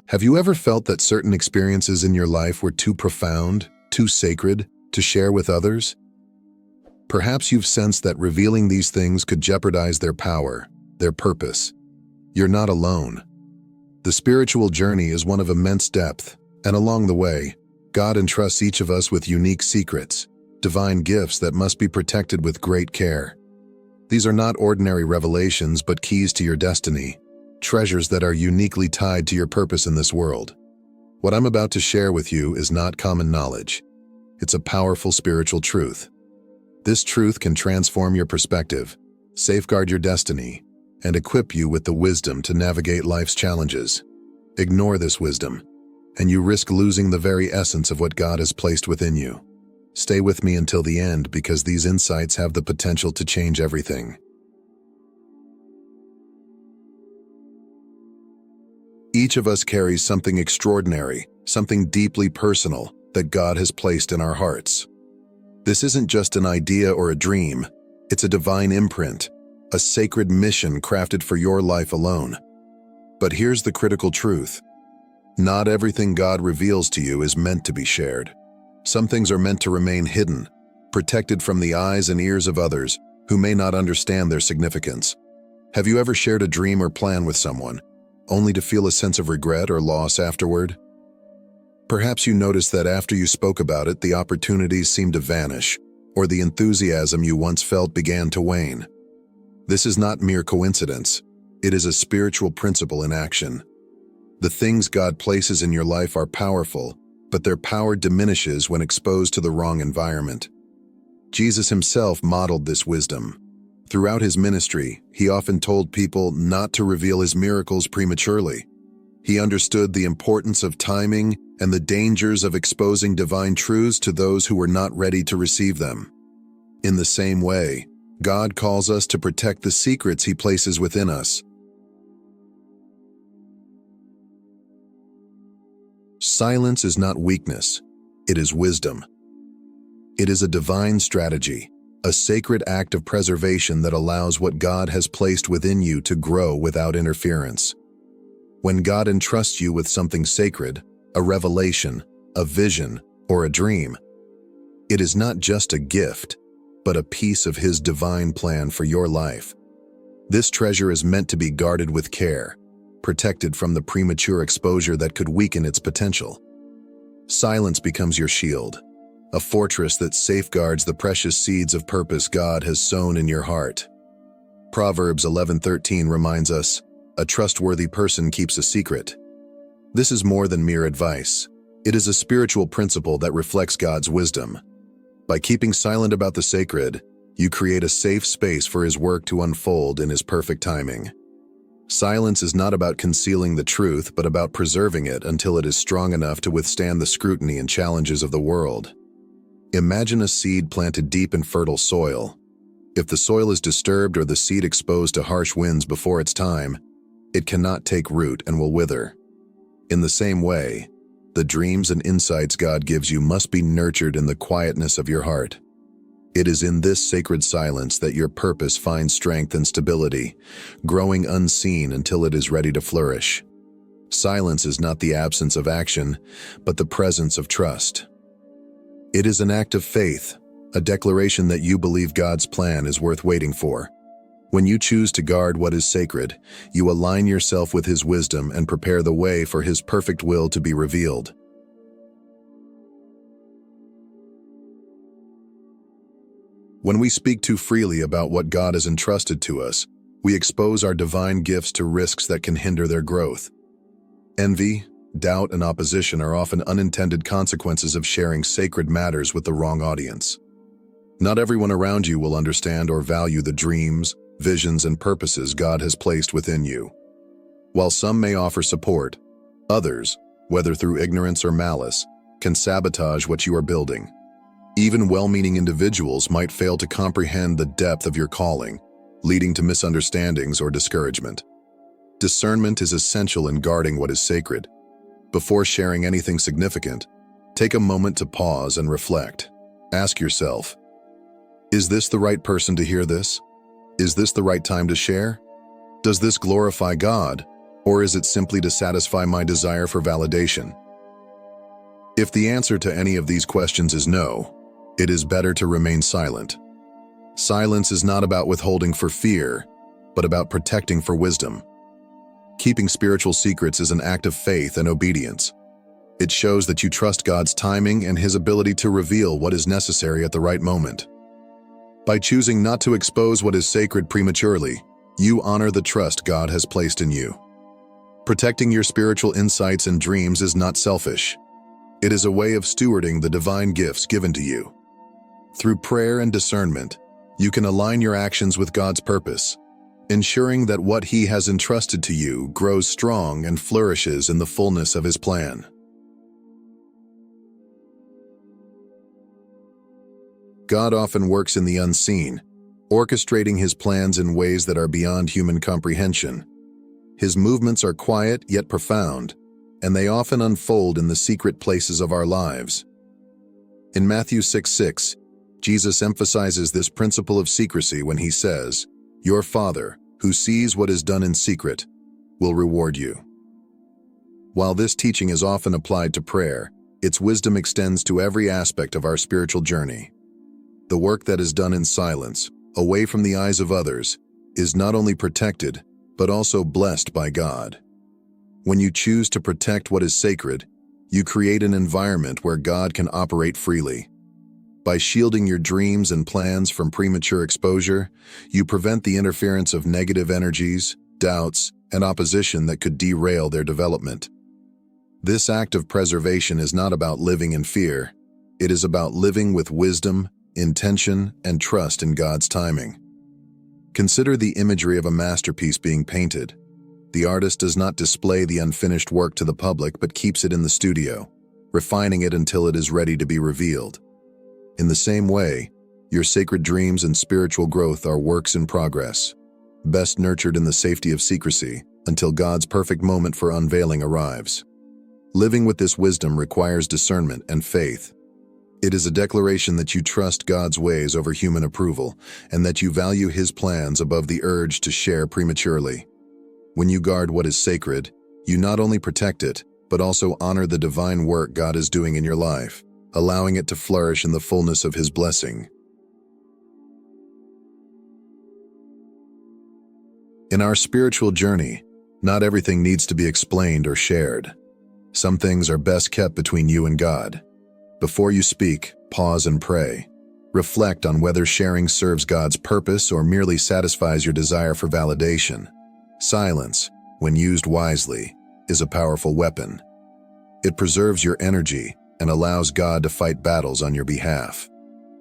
Have you ever felt that certain experiences in your life were too profound, too sacred, to share with others? Perhaps you've sensed that revealing these things could jeopardize their power, their purpose. You're not alone. The spiritual journey is one of immense depth, and along the way, God entrusts each of us with unique secrets, divine gifts that must be protected with great care. These are not ordinary revelations, but keys to your destiny, treasures that are uniquely tied to your purpose in this world. What I'm about to share with you is not common knowledge. It's a powerful spiritual truth. This truth can transform your perspective, safeguard your destiny, and equip you with the wisdom to navigate life's challenges. Ignore this wisdom, and you risk losing the very essence of what God has placed within you. Stay with me until the end, because these insights have the potential to change everything. Each of us carries something extraordinary, something deeply personal that God has placed in our hearts. This isn't just an idea or a dream, it's a divine imprint, a sacred mission crafted for your life alone. But here's the critical truth. Not everything God reveals to you is meant to be shared. Some things are meant to remain hidden, protected from the eyes and ears of others who may not understand their significance. Have you ever shared a dream or plan with someone, only to feel a sense of regret or loss afterward? Perhaps you noticed that after you spoke about it, the opportunities seemed to vanish, or the enthusiasm you once felt began to wane. This is not mere coincidence. It is a spiritual principle in action. The things God places in your life are powerful, but their power diminishes when exposed to the wrong environment. Jesus himself modeled this wisdom. Throughout his ministry, he often told people not to reveal his miracles prematurely. He understood the importance of timing and the dangers of exposing divine truths to those who were not ready to receive them. In the same way, God calls us to protect the secrets he places within us. Silence is not weakness, it is wisdom. It is a divine strategy, a sacred act of preservation that allows what God has placed within you to grow without interference. When God entrusts you with something sacred, a revelation, a vision, or a dream, it is not just a gift, but a piece of his divine plan for your life. This treasure is meant to be guarded with care, protected from the premature exposure that could weaken its potential. Silence becomes your shield, a fortress that safeguards the precious seeds of purpose God has sown in your heart. Proverbs 11:13 reminds us, "A trustworthy person keeps a secret." This is more than mere advice. It is a spiritual principle that reflects God's wisdom. By keeping silent about the sacred, you create a safe space for his work to unfold in his perfect timing. Silence is not about concealing the truth, but about preserving it until it is strong enough to withstand the scrutiny and challenges of the world. Imagine a seed planted deep in fertile soil. If the soil is disturbed or the seed exposed to harsh winds before its time, it cannot take root and will wither. In the same way, the dreams and insights God gives you must be nurtured in the quietness of your heart. It is in this sacred silence that your purpose finds strength and stability, growing unseen until it is ready to flourish. Silence is not the absence of action, but the presence of trust. It is an act of faith, a declaration that you believe God's plan is worth waiting for. When you choose to guard what is sacred, you align yourself with his wisdom and prepare the way for his perfect will to be revealed. When we speak too freely about what God has entrusted to us, we expose our divine gifts to risks that can hinder their growth. Envy, doubt, and opposition are often unintended consequences of sharing sacred matters with the wrong audience. Not everyone around you will understand or value the dreams, visions, and purposes God has placed within you. While some may offer support, others, whether through ignorance or malice, can sabotage what you are building. Even well-meaning individuals might fail to comprehend the depth of your calling, leading to misunderstandings or discouragement. Discernment is essential in guarding what is sacred. Before sharing anything significant, take a moment to pause and reflect. Ask yourself, is this the right person to hear this? Is this the right time to share? Does this glorify God, Or is it simply to satisfy my desire for validation? If the answer to any of these questions is no, it is better to remain silent. Silence is not about withholding for fear, but about protecting for wisdom. Keeping spiritual secrets is an act of faith and obedience. It shows that you trust God's timing and His ability to reveal what is necessary at the right moment. By choosing not to expose what is sacred prematurely, you honor the trust God has placed in you. Protecting your spiritual insights and dreams is not selfish. It is a way of stewarding the divine gifts given to you. Through prayer and discernment, you can align your actions with God's purpose, ensuring that what He has entrusted to you grows strong and flourishes in the fullness of His plan. God often works in the unseen, orchestrating His plans in ways that are beyond human comprehension. His movements are quiet yet profound, and they often unfold in the secret places of our lives. In Matthew 6:6, Jesus emphasizes this principle of secrecy when He says, "Your Father, who sees what is done in secret, will reward you." While this teaching is often applied to prayer, its wisdom extends to every aspect of our spiritual journey. The work that is done in silence, away from the eyes of others, is not only protected, but also blessed by God. When you choose to protect what is sacred, you create an environment where God can operate freely. By shielding your dreams and plans from premature exposure, you prevent the interference of negative energies, doubts, and opposition that could derail their development. This act of preservation is not about living in fear. It is about living with wisdom, intention, and trust in God's timing. Consider the imagery of a masterpiece being painted. The artist does not display the unfinished work to the public but keeps it in the studio, refining it until it is ready to be revealed. In the same way, your sacred dreams and spiritual growth are works in progress, best nurtured in the safety of secrecy until God's perfect moment for unveiling arrives. Living with this wisdom requires discernment and faith. It is a declaration that you trust God's ways over human approval and that you value His plans above the urge to share prematurely. When you guard what is sacred, you not only protect it, but also honor the divine work God is doing in your life, allowing it to flourish in the fullness of His blessing. In our spiritual journey, not everything needs to be explained or shared. Some things are best kept between you and God. Before you speak, pause and pray. Reflect on whether sharing serves God's purpose or merely satisfies your desire for validation. Silence, when used wisely, is a powerful weapon. It preserves your energy and allows God to fight battles on your behalf.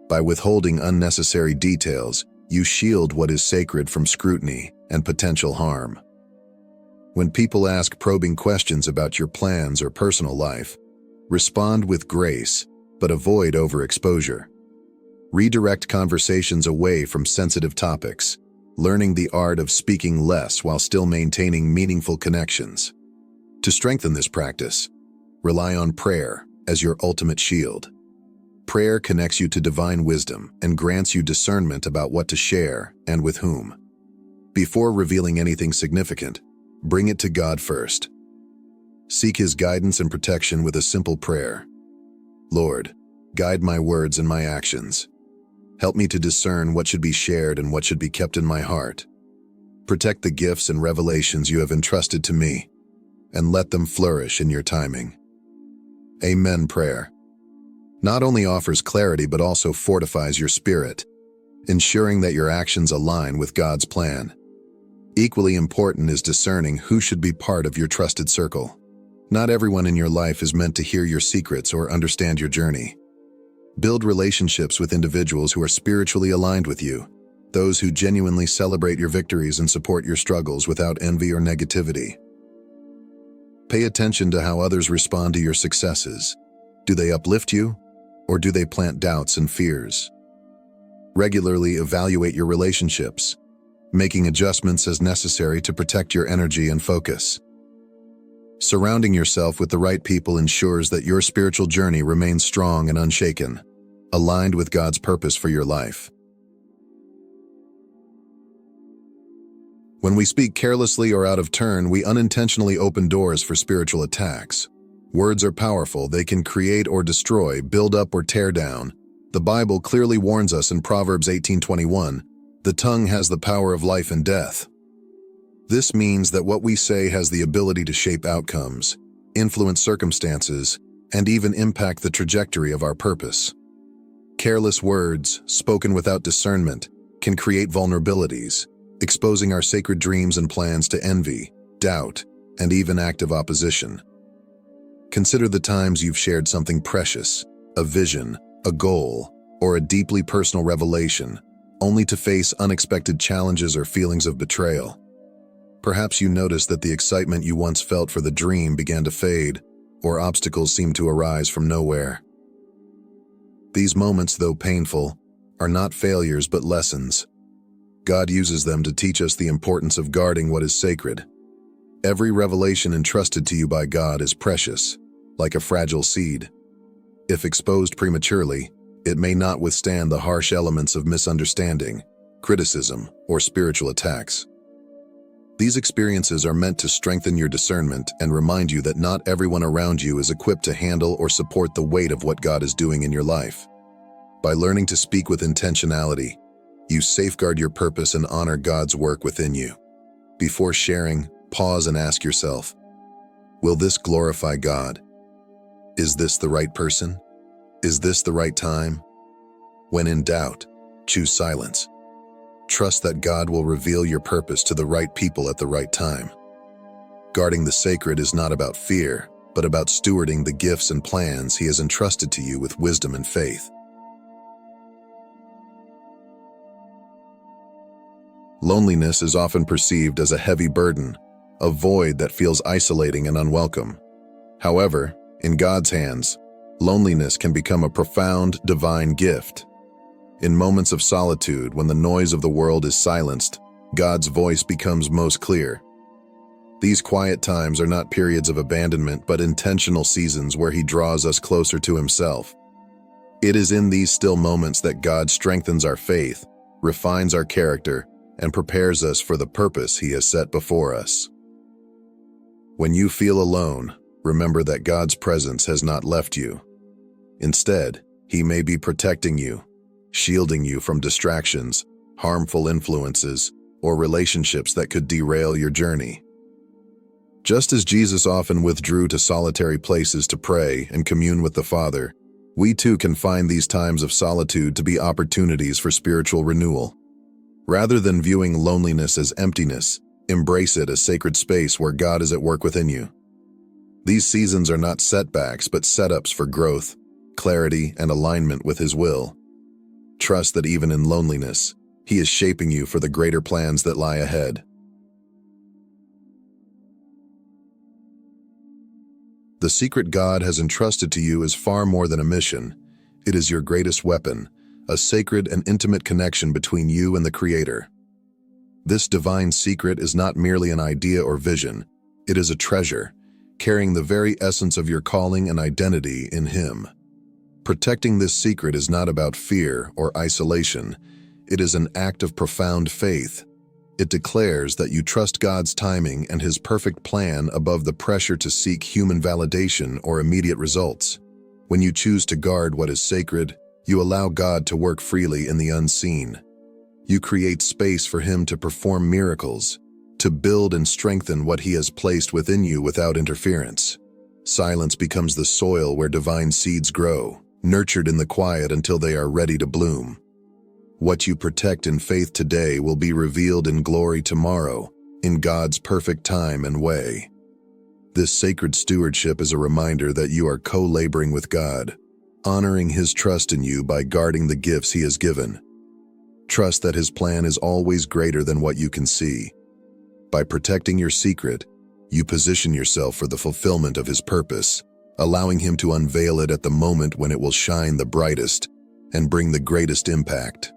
By withholding unnecessary details, you shield what is sacred from scrutiny and potential harm. When people ask probing questions about your plans or personal life, respond with grace, but avoid overexposure. Redirect conversations away from sensitive topics, learning the art of speaking less while still maintaining meaningful connections. To strengthen this practice, rely on prayer as your ultimate shield. Prayer connects you to divine wisdom and grants you discernment about what to share and with whom. Before revealing anything significant, bring it to God first. Seek His guidance and protection with a simple prayer. Lord, guide my words and my actions. Help me to discern what should be shared and what should be kept in my heart. Protect the gifts and revelations you have entrusted to me, and let them flourish in your timing. Amen prayer not only offers clarity but also fortifies your spirit, ensuring that your actions align with God's plan. Equally important is discerning who should be part of your trusted circle. Not everyone in your life is meant to hear your secrets or understand your journey. Build relationships with individuals who are spiritually aligned with you, those who genuinely celebrate your victories and support your struggles without envy or negativity. Pay attention to how others respond to your successes. Do they uplift you, or do they plant doubts and fears? Regularly evaluate your relationships, making adjustments as necessary to protect your energy and focus. Surrounding yourself with the right people ensures that your spiritual journey remains strong and unshaken, aligned with God's purpose for your life. When we speak carelessly or out of turn, we unintentionally open doors for spiritual attacks. Words are powerful. They can create or destroy, build up or tear down. The Bible clearly warns us in Proverbs 18:21, "The tongue has the power of life and death." This means that what we say has the ability to shape outcomes, influence circumstances, and even impact the trajectory of our purpose. Careless words, spoken without discernment, can create vulnerabilities, exposing our sacred dreams and plans to envy, doubt, and even active opposition. Consider the times you've shared something precious, a vision, a goal, or a deeply personal revelation, only to face unexpected challenges or feelings of betrayal. Perhaps you noticed that the excitement you once felt for the dream began to fade, or obstacles seemed to arise from nowhere. These moments, though painful, are not failures but lessons. God uses them to teach us the importance of guarding what is sacred. Every revelation entrusted to you by God is precious, like a fragile seed. If exposed prematurely, it may not withstand the harsh elements of misunderstanding, criticism, or spiritual attacks. These experiences are meant to strengthen your discernment and remind you that not everyone around you is equipped to handle or support the weight of what God is doing in your life. By learning to speak with intentionality, you safeguard your purpose and honor God's work within you. Before sharing, pause and ask yourself, will this glorify God? Is this the right person? Is this the right time? When in doubt, choose silence. Trust that God will reveal your purpose to the right people at the right time. Guarding the sacred is not about fear, but about stewarding the gifts and plans He has entrusted to you with wisdom and faith. Loneliness is often perceived as a heavy burden, a void that feels isolating and unwelcome. However, in God's hands, loneliness can become a profound, divine gift. In moments of solitude, when the noise of the world is silenced, God's voice becomes most clear. These quiet times are not periods of abandonment, but intentional seasons where He draws us closer to Himself. It is in these still moments that God strengthens our faith, refines our character, and prepares us for the purpose He has set before us. When you feel alone, remember that God's presence has not left you. Instead, He may be protecting you, shielding you from distractions, harmful influences, or relationships that could derail your journey. Just as Jesus often withdrew to solitary places to pray and commune with the Father, we too can find these times of solitude to be opportunities for spiritual renewal. Rather than viewing loneliness as emptiness, embrace it as sacred space where God is at work within you. These seasons are not setbacks, but setups for growth, clarity, and alignment with His will. Trust that even in loneliness, He is shaping you for the greater plans that lie ahead. The secret God has entrusted to you is far more than a mission. It is your greatest weapon, a sacred and intimate connection between you and the Creator. This divine secret is not merely an idea or vision. It is a treasure, carrying the very essence of your calling and identity in Him. Protecting this secret is not about fear or isolation. It is an act of profound faith. It declares that you trust God's timing and His perfect plan above the pressure to seek human validation or immediate results. When you choose to guard what is sacred, you allow God to work freely in the unseen. You create space for Him to perform miracles, to build and strengthen what He has placed within you without interference. Silence becomes the soil where divine seeds grow, nurtured in the quiet until they are ready to bloom. What you protect in faith today will be revealed in glory tomorrow, in God's perfect time and way. This sacred stewardship is a reminder that you are co-laboring with God, honoring His trust in you by guarding the gifts He has given. Trust that His plan is always greater than what you can see. By protecting your secret, you position yourself for the fulfillment of His purpose, allowing Him to unveil it at the moment when it will shine the brightest and bring the greatest impact.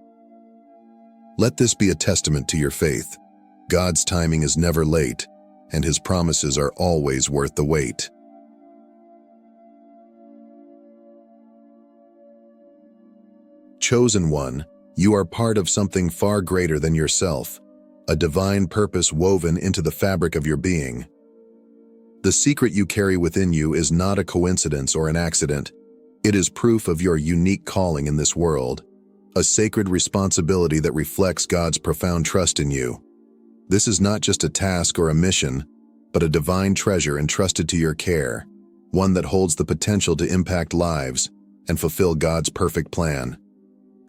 Let this be a testament to your faith. God's timing is never late, and His promises are always worth the wait. Chosen one, you are part of something far greater than yourself, a divine purpose woven into the fabric of your being. The secret you carry within you is not a coincidence or an accident. It is proof of your unique calling in this world, a sacred responsibility that reflects God's profound trust in you. This is not just a task or a mission, but a divine treasure entrusted to your care, one that holds the potential to impact lives and fulfill God's perfect plan.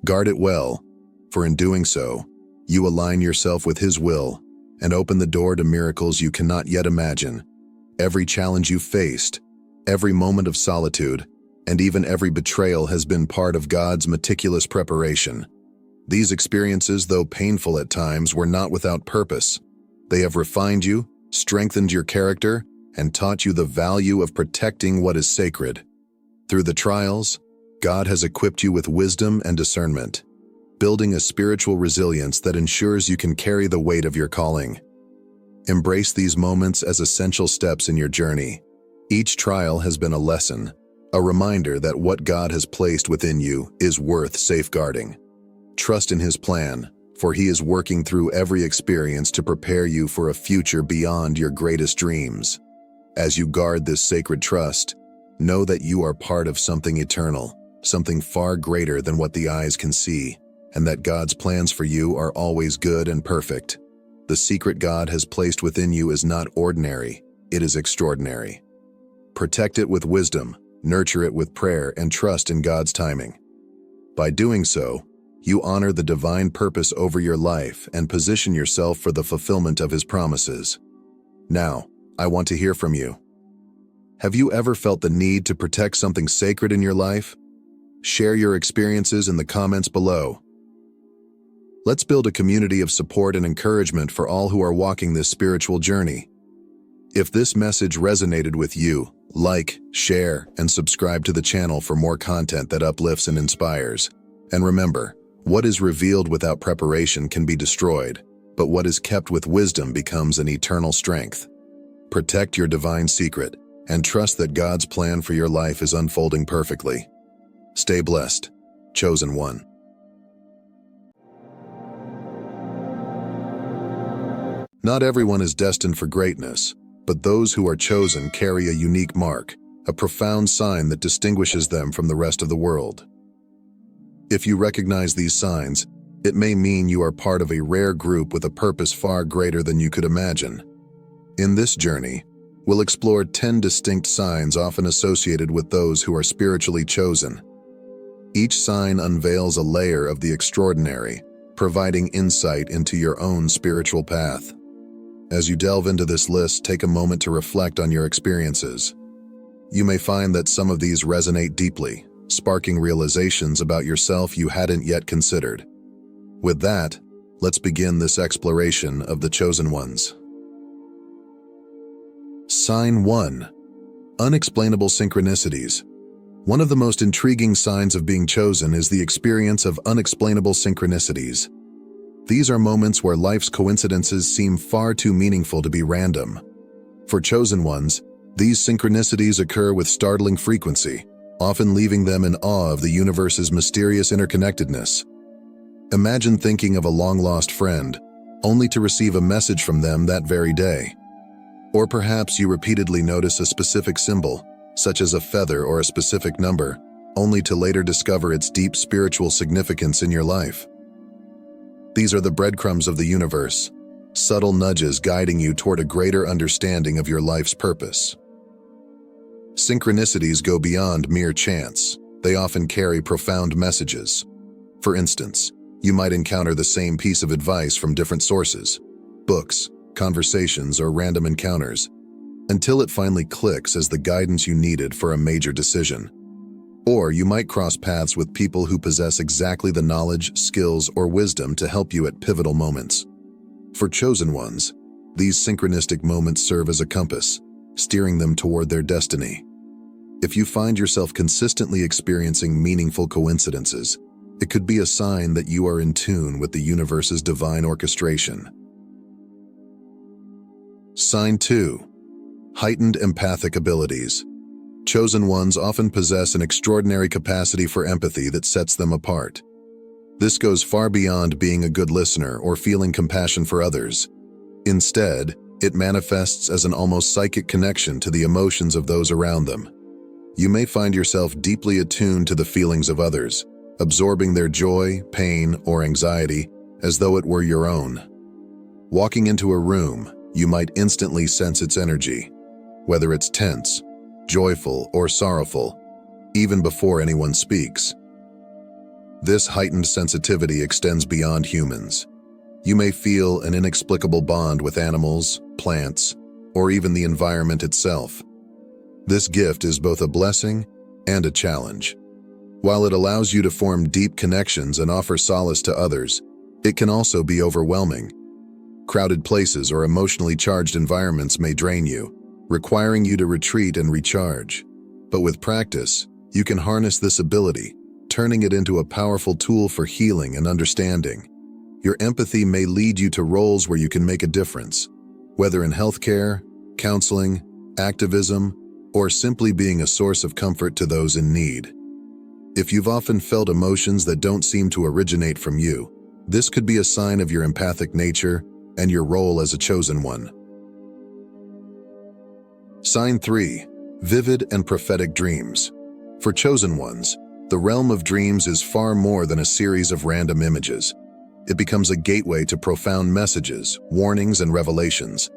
Guard it well, for in doing so, you align yourself with His will and open the door to miracles you cannot yet imagine. Every challenge you faced, every moment of solitude, and even every betrayal has been part of God's meticulous preparation. These experiences, though painful at times, were not without purpose. They have refined you, strengthened your character, and taught you the value of protecting what is sacred. Through the trials, God has equipped you with wisdom and discernment, building a spiritual resilience that ensures you can carry the weight of your calling. Embrace these moments as essential steps in your journey. Each trial has been a lesson, a reminder that what God has placed within you is worth safeguarding. Trust in His plan, for He is working through every experience to prepare you for a future beyond your greatest dreams. As you guard this sacred trust, know that you are part of something eternal, something far greater than what the eyes can see, and that God's plans for you are always good and perfect. The secret God has placed within you is not ordinary, it is extraordinary. Protect it with wisdom, nurture it with prayer, and trust in God's timing. By doing so, you honor the divine purpose over your life and position yourself for the fulfillment of His promises. Now, I want to hear from you. Have you ever felt the need to protect something sacred in your life? Share your experiences in the comments below. Let's build a community of support and encouragement for all who are walking this spiritual journey. If this message resonated with you, like, share, and subscribe to the channel for more content that uplifts and inspires. And remember, what is revealed without preparation can be destroyed, but what is kept with wisdom becomes an eternal strength. Protect your divine secret, and trust that God's plan for your life is unfolding perfectly. Stay blessed, Chosen One. Not everyone is destined for greatness, but those who are chosen carry a unique mark, a profound sign that distinguishes them from the rest of the world. If you recognize these signs, it may mean you are part of a rare group with a purpose far greater than you could imagine. In this journey, we'll explore 10 distinct signs often associated with those who are spiritually chosen. Each sign unveils a layer of the extraordinary, providing insight into your own spiritual path. As you delve into this list, take a moment to reflect on your experiences. You may find that some of these resonate deeply, sparking realizations about yourself you hadn't yet considered. With that, let's begin this exploration of the chosen ones. Sign 1. Unexplainable synchronicities. One of the most intriguing signs of being chosen is the experience of unexplainable synchronicities. These are moments where life's coincidences seem far too meaningful to be random. For chosen ones, these synchronicities occur with startling frequency, often leaving them in awe of the universe's mysterious interconnectedness. Imagine thinking of a long-lost friend, only to receive a message from them that very day. Or perhaps you repeatedly notice a specific symbol, such as a feather or a specific number, only to later discover its deep spiritual significance in your life. These are the breadcrumbs of the universe, subtle nudges guiding you toward a greater understanding of your life's purpose. Synchronicities go beyond mere chance. They often carry profound messages. For instance, you might encounter the same piece of advice from different sources, books, conversations, or random encounters, until it finally clicks as the guidance you needed for a major decision. Or you might cross paths with people who possess exactly the knowledge, skills, or wisdom to help you at pivotal moments. For chosen ones, these synchronistic moments serve as a compass, steering them toward their destiny. If you find yourself consistently experiencing meaningful coincidences, it could be a sign that you are in tune with the universe's divine orchestration. Sign 2. Heightened empathic abilities. Chosen ones often possess an extraordinary capacity for empathy that sets them apart. This goes far beyond being a good listener or feeling compassion for others. Instead, it manifests as an almost psychic connection to the emotions of those around them. You may find yourself deeply attuned to the feelings of others, absorbing their joy, pain, or anxiety as though it were your own. Walking into a room, you might instantly sense its energy, whether it's tense, joyful, or sorrowful, even before anyone speaks. This heightened sensitivity extends beyond humans. You may feel an inexplicable bond with animals, plants, or even the environment itself. This gift is both a blessing and a challenge. While it allows you to form deep connections and offer solace to others, it can also be overwhelming. Crowded places or emotionally charged environments may drain you, requiring you to retreat and recharge. But with practice, you can harness this ability, turning it into a powerful tool for healing and understanding. Your empathy may lead you to roles where you can make a difference, whether in healthcare, counseling, activism, or simply being a source of comfort to those in need. If you've often felt emotions that don't seem to originate from you, this could be a sign of your empathic nature and your role as a chosen one. Sign 3. Vivid and prophetic dreams. For chosen ones, the realm of dreams is far more than a series of random images. It becomes a gateway to profound messages, warnings, and revelations.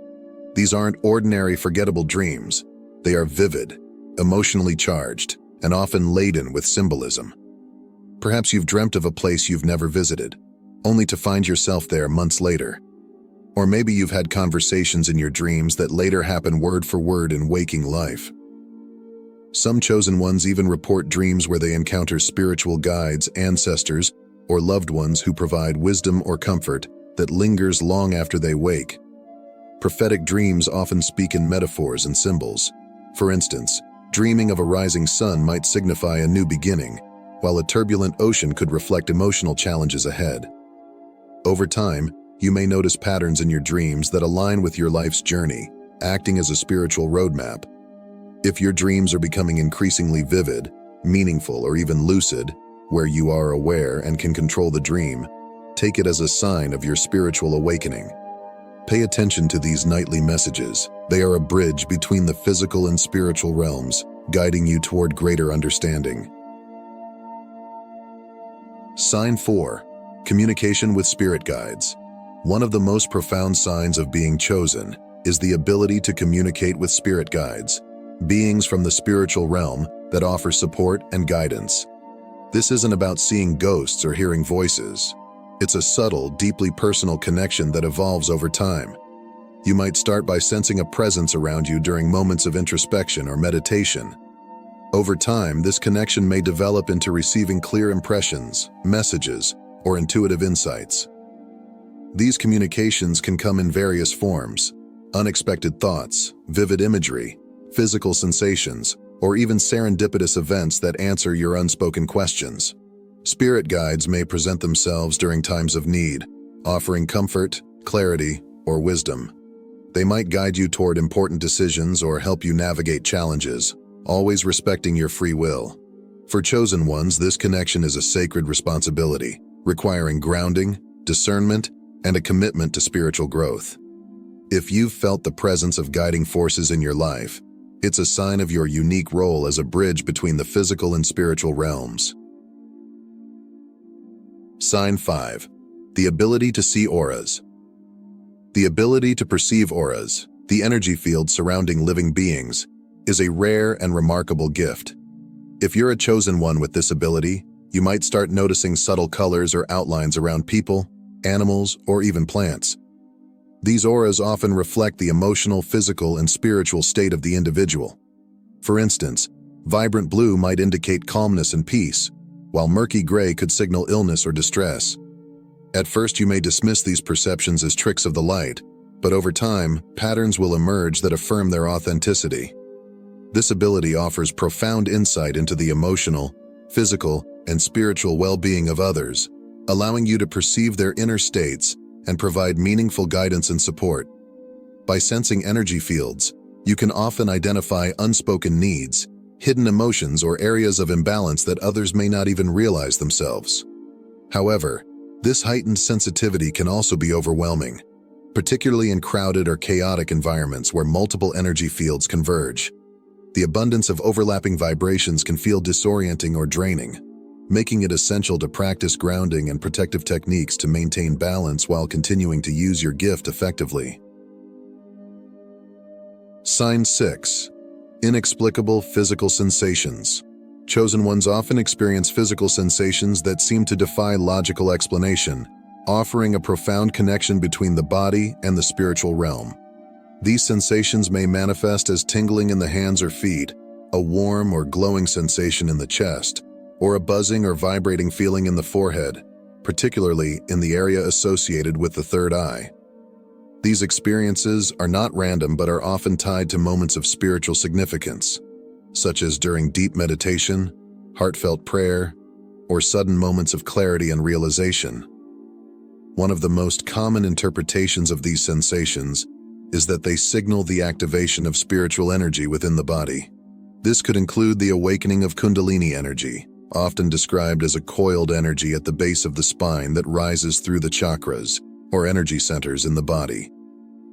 These aren't ordinary, forgettable dreams. They are vivid, emotionally charged, and often laden with symbolism. Perhaps you've dreamt of a place you've never visited, only to find yourself there months later. Or maybe you've had conversations in your dreams that later happen word for word in waking life. Some chosen ones even report dreams where they encounter spiritual guides, ancestors, or loved ones who provide wisdom or comfort that lingers long after they wake. Prophetic dreams often speak in metaphors and symbols. For instance, dreaming of a rising sun might signify a new beginning, while a turbulent ocean could reflect emotional challenges ahead. Over time, you may notice patterns in your dreams that align with your life's journey, acting as a spiritual roadmap. If your dreams are becoming increasingly vivid, meaningful, or even lucid, where you are aware and can control the dream, take it as a sign of your spiritual awakening. Pay attention to these nightly messages. They are a bridge between the physical and spiritual realms, guiding you toward greater understanding. Sign 4. Communication with spirit guides. One of the most profound signs of being chosen is the ability to communicate with spirit guides, beings from the spiritual realm that offer support and guidance. This isn't about seeing ghosts or hearing voices. It's a subtle, deeply personal connection that evolves over time. You might start by sensing a presence around you during moments of introspection or meditation. Over time, this connection may develop into receiving clear impressions, messages, or intuitive insights. These communications can come in various forms: unexpected thoughts, vivid imagery, physical sensations, or even serendipitous events that answer your unspoken questions. Spirit guides may present themselves during times of need, offering comfort, clarity, or wisdom. They might guide you toward important decisions or help you navigate challenges, always respecting your free will. For chosen ones, this connection is a sacred responsibility, requiring grounding, discernment, and a commitment to spiritual growth. If you've felt the presence of guiding forces in your life, it's a sign of your unique role as a bridge between the physical and spiritual realms. Sign 5. The ability to see auras. The ability to perceive auras, the energy field surrounding living beings, is a rare and remarkable gift. If you're a chosen one with this ability, you might start noticing subtle colors or outlines around people, animals, or even plants. These auras often reflect the emotional, physical, and spiritual state of the individual. For instance, vibrant blue might indicate calmness and peace, while murky gray could signal illness or distress. At first, you may dismiss these perceptions as tricks of the light, but over time, patterns will emerge that affirm their authenticity. This ability offers profound insight into the emotional, physical, and spiritual well-being of others, allowing you to perceive their inner states and provide meaningful guidance and support. By sensing energy fields, you can often identify unspoken needs, hidden emotions, or areas of imbalance that others may not even realize themselves. However, this heightened sensitivity can also be overwhelming, particularly in crowded or chaotic environments where multiple energy fields converge. The abundance of overlapping vibrations can feel disorienting or draining, making it essential to practice grounding and protective techniques to maintain balance while continuing to use your gift effectively. Sign 6. Inexplicable physical sensations. Chosen ones often experience physical sensations that seem to defy logical explanation, offering a profound connection between the body and the spiritual realm. These sensations may manifest as tingling in the hands or feet, a warm or glowing sensation in the chest, or a buzzing or vibrating feeling in the forehead, particularly in the area associated with the third eye. These experiences are not random but are often tied to moments of spiritual significance, such as during deep meditation, heartfelt prayer, or sudden moments of clarity and realization. One of the most common interpretations of these sensations is that they signal the activation of spiritual energy within the body. This could include the awakening of Kundalini energy, often described as a coiled energy at the base of the spine that rises through the chakras, or energy centers in the body.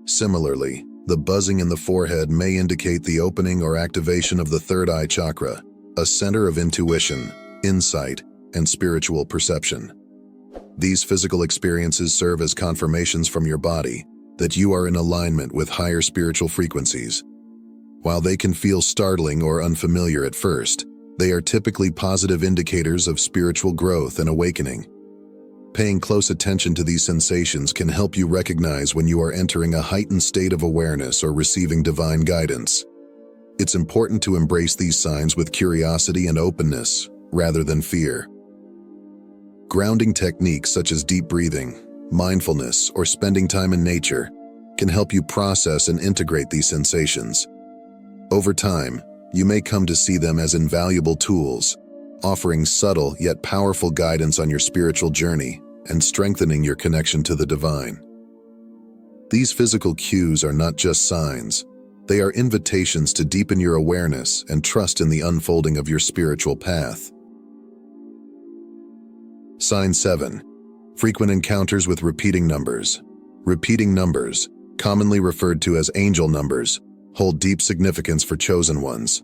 Similarly, the buzzing in the forehead may indicate the opening or activation of the third eye chakra, a center of intuition, insight, and spiritual perception. These physical experiences serve as confirmations from your body that you are in alignment with higher spiritual frequencies. While they can feel startling or unfamiliar at first, they are typically positive indicators of spiritual growth and awakening. Paying close attention to these sensations can help you recognize when you are entering a heightened state of awareness or receiving divine guidance. It's important to embrace these signs with curiosity and openness, rather than fear. Grounding techniques such as deep breathing, mindfulness, or spending time in nature can help you process and integrate these sensations. Over time, you may come to see them as invaluable tools, offering subtle yet powerful guidance on your spiritual journey and strengthening your connection to the divine. These physical cues are not just signs, they are invitations to deepen your awareness and trust in the unfolding of your spiritual path. Sign 7. Frequent encounters with repeating numbers. Repeating numbers, commonly referred to as angel numbers, hold deep significance for chosen ones.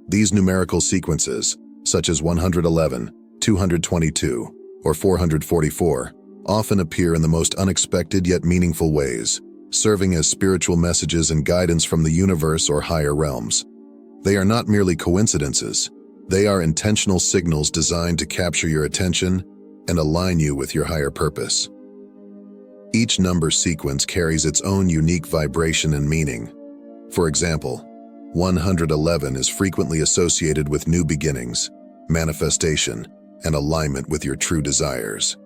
These numerical sequences, such as 111, 222, or 444, often appear in the most unexpected yet meaningful ways, serving as spiritual messages and guidance from the universe or higher realms. They are not merely coincidences, they are intentional signals designed to capture your attention and align you with your higher purpose. Each number sequence carries its own unique vibration and meaning. For example, 111 is frequently associated with new beginnings, manifestation, and alignment with your true desires.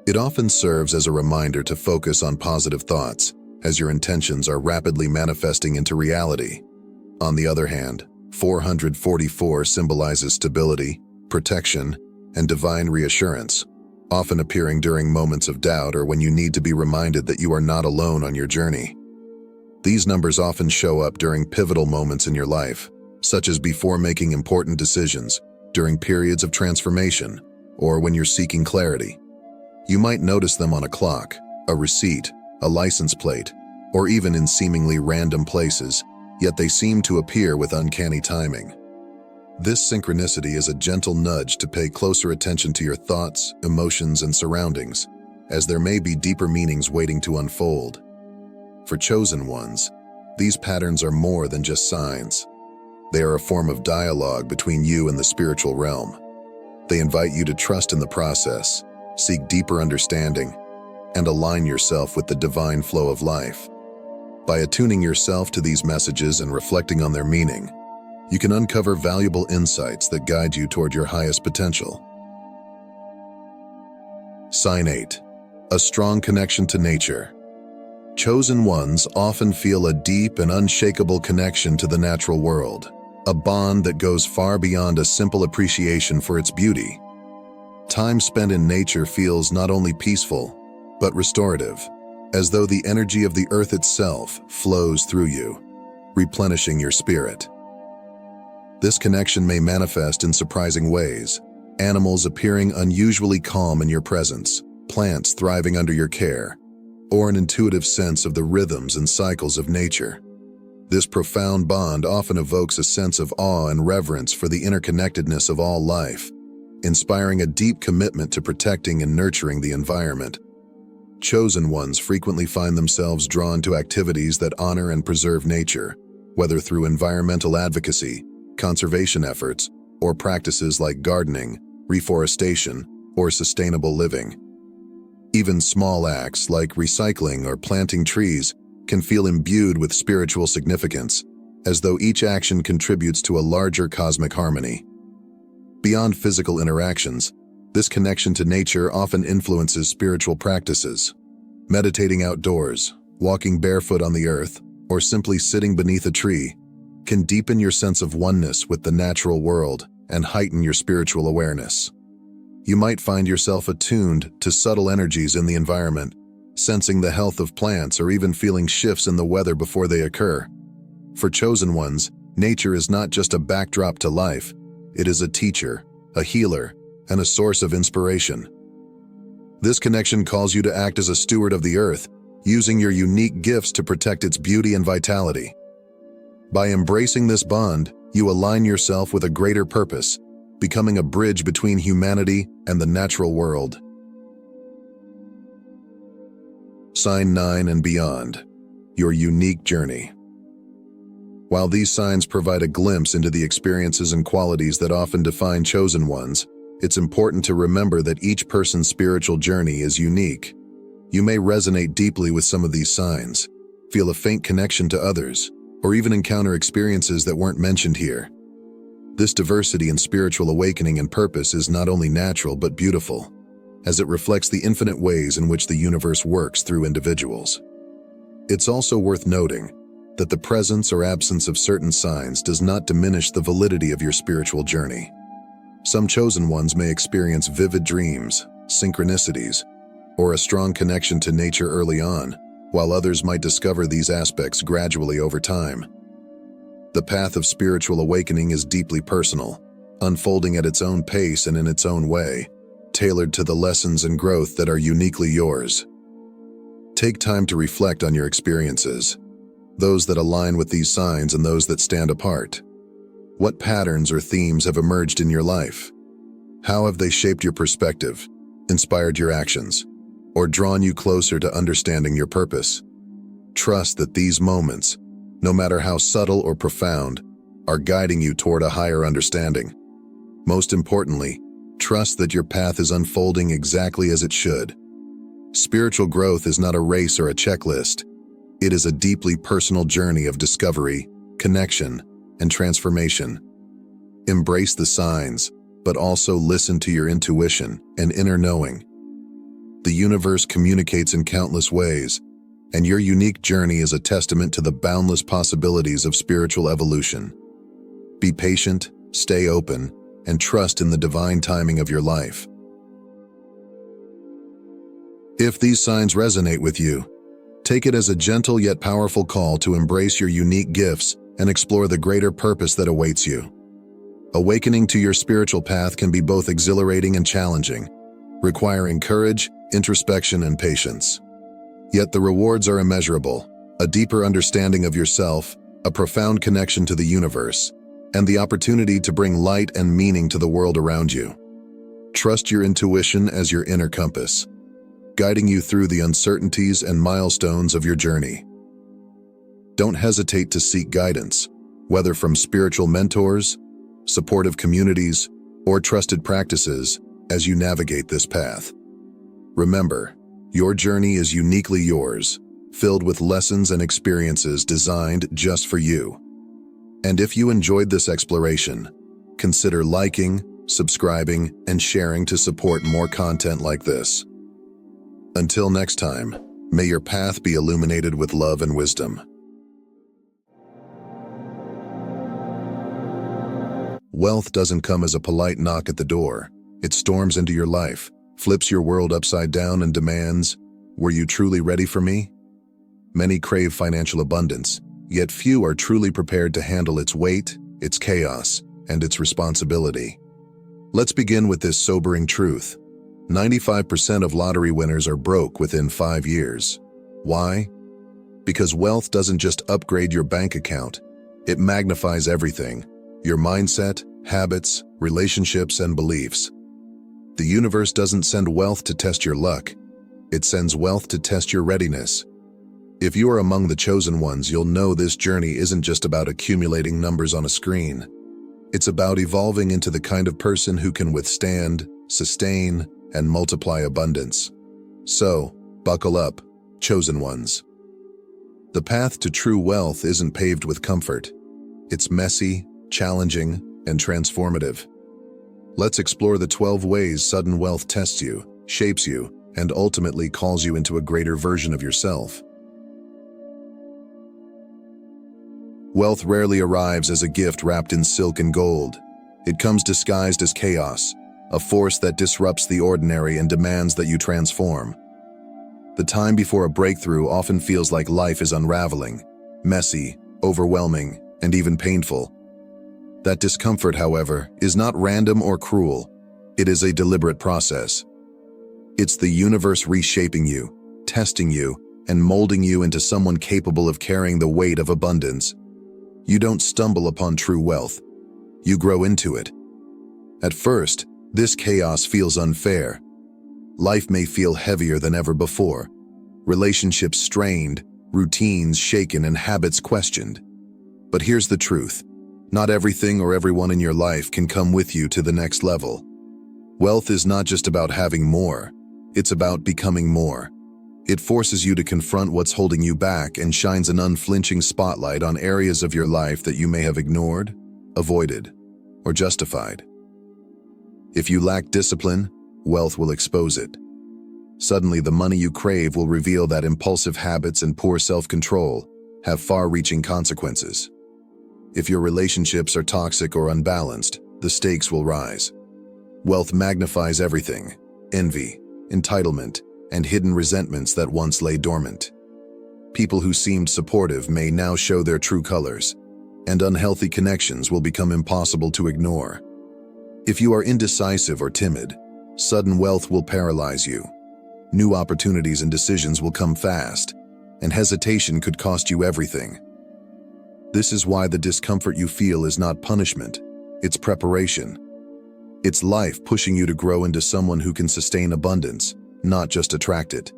It often serves as a reminder to focus on positive thoughts, as your intentions are rapidly manifesting into reality. On the other hand, 444 symbolizes stability, protection, and divine reassurance, often appearing during moments of doubt or when you need to be reminded that you are not alone on your journey. These numbers often show up during pivotal moments in your life, such as before making important decisions, during periods of transformation, or when you're seeking clarity. You might notice them on a clock, a receipt, a license plate, or even in seemingly random places, yet they seem to appear with uncanny timing. This synchronicity is a gentle nudge to pay closer attention to your thoughts, emotions, and surroundings, as there may be deeper meanings waiting to unfold. For chosen ones, these patterns are more than just signs. They are a form of dialogue between you and the spiritual realm. They invite you to trust in the process, seek deeper understanding, and align yourself with the divine flow of life. By attuning yourself to these messages and reflecting on their meaning, you can uncover valuable insights that guide you toward your highest potential. Sign 8. A strong connection to nature. Chosen ones often feel a deep and unshakable connection to the natural world, a bond that goes far beyond a simple appreciation for its beauty. Time spent in nature feels not only peaceful, but restorative, as though the energy of the earth itself flows through you, replenishing your spirit. This connection may manifest in surprising ways, animals appearing unusually calm in your presence, plants thriving under your care, or an intuitive sense of the rhythms and cycles of nature. This profound bond often evokes a sense of awe and reverence for the interconnectedness of all life, inspiring a deep commitment to protecting and nurturing the environment. Chosen ones frequently find themselves drawn to activities that honor and preserve nature, whether through environmental advocacy, conservation efforts, or practices like gardening, reforestation, or sustainable living. Even small acts like recycling or planting trees can feel imbued with spiritual significance, as though each action contributes to a larger cosmic harmony. Beyond physical interactions, this connection to nature often influences spiritual practices. Meditating outdoors, walking barefoot on the earth, or simply sitting beneath a tree can deepen your sense of oneness with the natural world and heighten your spiritual awareness. You might find yourself attuned to subtle energies in the environment, sensing the health of plants or even feeling shifts in the weather before they occur. For chosen ones, nature is not just a backdrop to life, it is a teacher, a healer, and a source of inspiration. This connection calls you to act as a steward of the earth, using your unique gifts to protect its beauty and vitality. By embracing this bond, you align yourself with a greater purpose, becoming a bridge between humanity and the natural world. Sign 9 and beyond, your unique journey. While these signs provide a glimpse into the experiences and qualities that often define chosen ones, it's important to remember that each person's spiritual journey is unique. You may resonate deeply with some of these signs, feel a faint connection to others, or even encounter experiences that weren't mentioned here. This diversity in spiritual awakening and purpose is not only natural but beautiful, as it reflects the infinite ways in which the universe works through individuals. It's also worth noting that the presence or absence of certain signs does not diminish the validity of your spiritual journey. Some chosen ones may experience vivid dreams, synchronicities, or a strong connection to nature early on, while others might discover these aspects gradually over time. The path of spiritual awakening is deeply personal, unfolding at its own pace and in its own way, tailored to the lessons and growth that are uniquely yours. Take time to reflect on your experiences, those that align with these signs and those that stand apart. What patterns or themes have emerged in your life? How have they shaped your perspective, inspired your actions, or drawn you closer to understanding your purpose? Trust that these moments, no matter how subtle or profound, are guiding you toward a higher understanding. Most importantly, trust that your path is unfolding exactly as it should. Spiritual growth is not a race or a checklist. It is a deeply personal journey of discovery, connection, and transformation. Embrace the signs, but also listen to your intuition and inner knowing. The universe communicates in countless ways, and your unique journey is a testament to the boundless possibilities of spiritual evolution. Be patient, stay open, and trust in the divine timing of your life. If these signs resonate with you, take it as a gentle yet powerful call to embrace your unique gifts and explore the greater purpose that awaits you. Awakening to your spiritual path can be both exhilarating and challenging, requiring courage, introspection, and patience. Yet the rewards are immeasurable: a deeper understanding of yourself, a profound connection to the universe, and the opportunity to bring light and meaning to the world around you. Trust your intuition as your inner compass, guiding you through the uncertainties and milestones of your journey. Don't hesitate to seek guidance, whether from spiritual mentors, supportive communities, or trusted practices, as you navigate this path. Remember, your journey is uniquely yours, filled with lessons and experiences designed just for you. And if you enjoyed this exploration, consider liking, subscribing, and sharing to support more content like this. Until next time, may your path be illuminated with love and wisdom. Wealth doesn't come as a polite knock at the door. It storms into your life, flips your world upside down, and demands, "Were you truly ready for me?" Many crave financial abundance, yet few are truly prepared to handle its weight, its chaos, and its responsibility. Let's begin with this sobering truth. 95% of lottery winners are broke within 5 years. Why? Because wealth doesn't just upgrade your bank account, it magnifies everything: your mindset, habits, relationships, and beliefs. The universe doesn't send wealth to test your luck, it sends wealth to test your readiness. If you are among the chosen ones, you'll know this journey isn't just about accumulating numbers on a screen. It's about evolving into the kind of person who can withstand, sustain, and multiply abundance. So, buckle up, chosen ones. The path to true wealth isn't paved with comfort. It's messy, challenging, and transformative. Let's explore the 12 ways sudden wealth tests you, shapes you, and ultimately calls you into a greater version of yourself. Wealth rarely arrives as a gift wrapped in silk and gold. It comes disguised as chaos, a force that disrupts the ordinary and demands that you transform. The time before a breakthrough often feels like life is unraveling, messy, overwhelming, and even painful. That discomfort, however, is not random or cruel. It is a deliberate process. It's the universe reshaping you, testing you, and molding you into someone capable of carrying the weight of abundance. You don't stumble upon true wealth. You grow into it. At first, this chaos feels unfair. Life may feel heavier than ever before. Relationships strained, routines shaken, and habits questioned. But here's the truth. Not everything or everyone in your life can come with you to the next level. Wealth is not just about having more. It's about becoming more. It forces you to confront what's holding you back and shines an unflinching spotlight on areas of your life that you may have ignored, avoided, or justified. If you lack discipline, wealth will expose it. Suddenly, the money you crave will reveal that impulsive habits and poor self-control have far-reaching consequences. If your relationships are toxic or unbalanced, the stakes will rise. Wealth magnifies everything: envy, entitlement, and hidden resentments that once lay dormant. People who seemed supportive may now show their true colors, and unhealthy connections will become impossible to ignore. If you are indecisive or timid, sudden wealth will paralyze you. New opportunities and decisions will come fast, and hesitation could cost you everything. This is why the discomfort you feel is not punishment, it's preparation. It's life pushing you to grow into someone who can sustain abundance, not just attract it.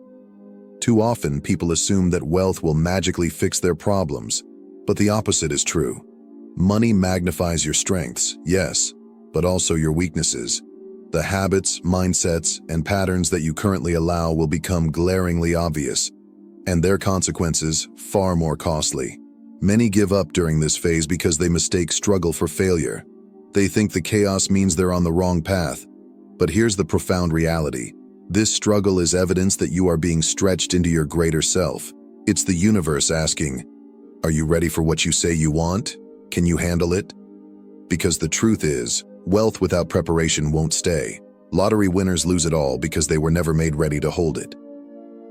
Too often, people assume that wealth will magically fix their problems, but the opposite is true. Money magnifies your strengths, yes, but also your weaknesses. The habits, mindsets, and patterns that you currently allow will become glaringly obvious, and their consequences far more costly. Many give up during this phase because they mistake struggle for failure. They think the chaos means they're on the wrong path. But here's the profound reality. This struggle is evidence that you are being stretched into your greater self. It's the universe asking, "Are you ready for what you say you want? Can you handle it?" Because the truth is, wealth without preparation won't stay. Lottery winners lose it all because they were never made ready to hold it.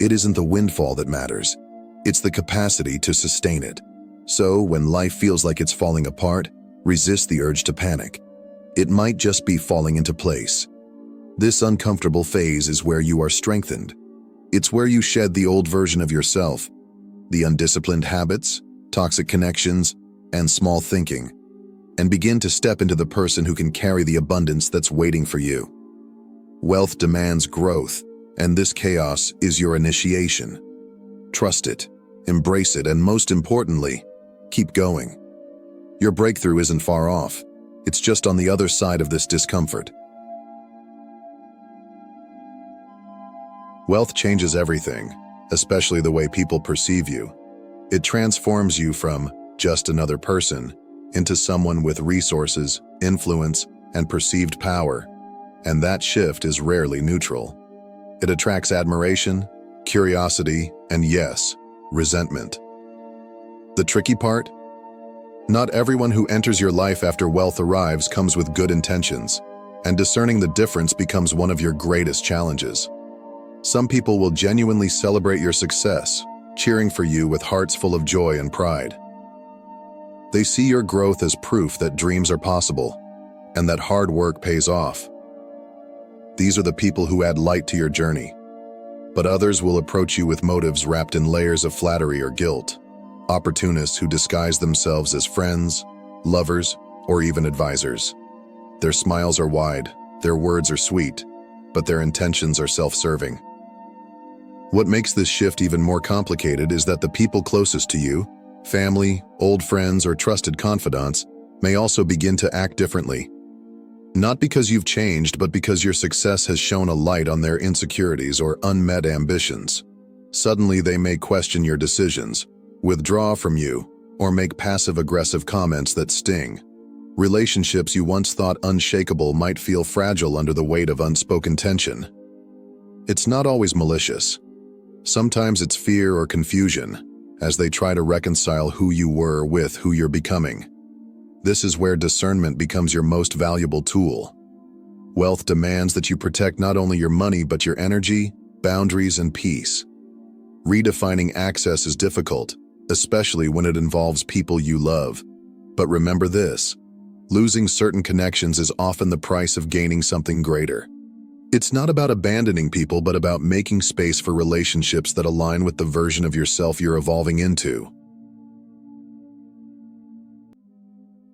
It isn't the windfall that matters. It's the capacity to sustain it. So, when life feels like it's falling apart, resist the urge to panic. It might just be falling into place. This uncomfortable phase is where you are strengthened. It's where you shed the old version of yourself, the undisciplined habits, toxic connections, and small thinking, and begin to step into the person who can carry the abundance that's waiting for you. Wealth demands growth, and this chaos is your initiation. Trust it, embrace it, and most importantly, keep going. Your breakthrough isn't far off. It's just on the other side of this discomfort. Wealth changes everything, especially the way people perceive you. It transforms you from just another person into someone with resources, influence, and perceived power. And that shift is rarely neutral. It attracts admiration, curiosity, and yes, resentment. The tricky part? Not everyone who enters your life after wealth arrives comes with good intentions, and discerning the difference becomes one of your greatest challenges. Some people will genuinely celebrate your success, cheering for you with hearts full of joy and pride. They see your growth as proof that dreams are possible, and that hard work pays off. These are the people who add light to your journey. But others will approach you with motives wrapped in layers of flattery or guilt. Opportunists who disguise themselves as friends, lovers, or even advisors. Their smiles are wide, their words are sweet, but their intentions are self-serving. What makes this shift even more complicated is that the people closest to you, family, old friends, or trusted confidants, may also begin to act differently. Not because you've changed, but because your success has shone a light on their insecurities or unmet ambitions. Suddenly, they may question your decisions, withdraw from you, or make passive-aggressive comments that sting. Relationships you once thought unshakable might feel fragile under the weight of unspoken tension. It's not always malicious. Sometimes it's fear or confusion, as they try to reconcile who you were with who you're becoming. This is where discernment becomes your most valuable tool. Wealth demands that you protect not only your money but your energy, boundaries, and peace. Redefining access is difficult, especially when it involves people you love. But remember this: losing certain connections is often the price of gaining something greater. It's not about abandoning people, but about making space for relationships that align with the version of yourself you're evolving into.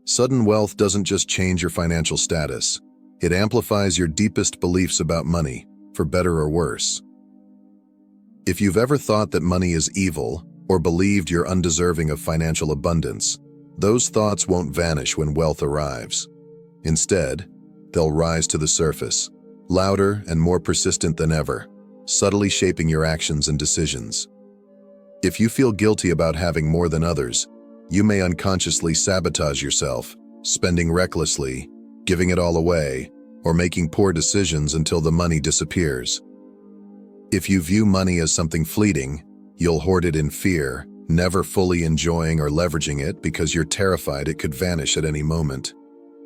Sudden wealth doesn't just change your financial status. It amplifies your deepest beliefs about money, for better or worse. If you've ever thought that money is evil, or believed you're undeserving of financial abundance, those thoughts won't vanish when wealth arrives. Instead, they'll rise to the surface, louder and more persistent than ever, subtly shaping your actions and decisions. If you feel guilty about having more than others, you may unconsciously sabotage yourself, spending recklessly, giving it all away, or making poor decisions until the money disappears. If you view money as something fleeting, you'll hoard it in fear, never fully enjoying or leveraging it because you're terrified it could vanish at any moment.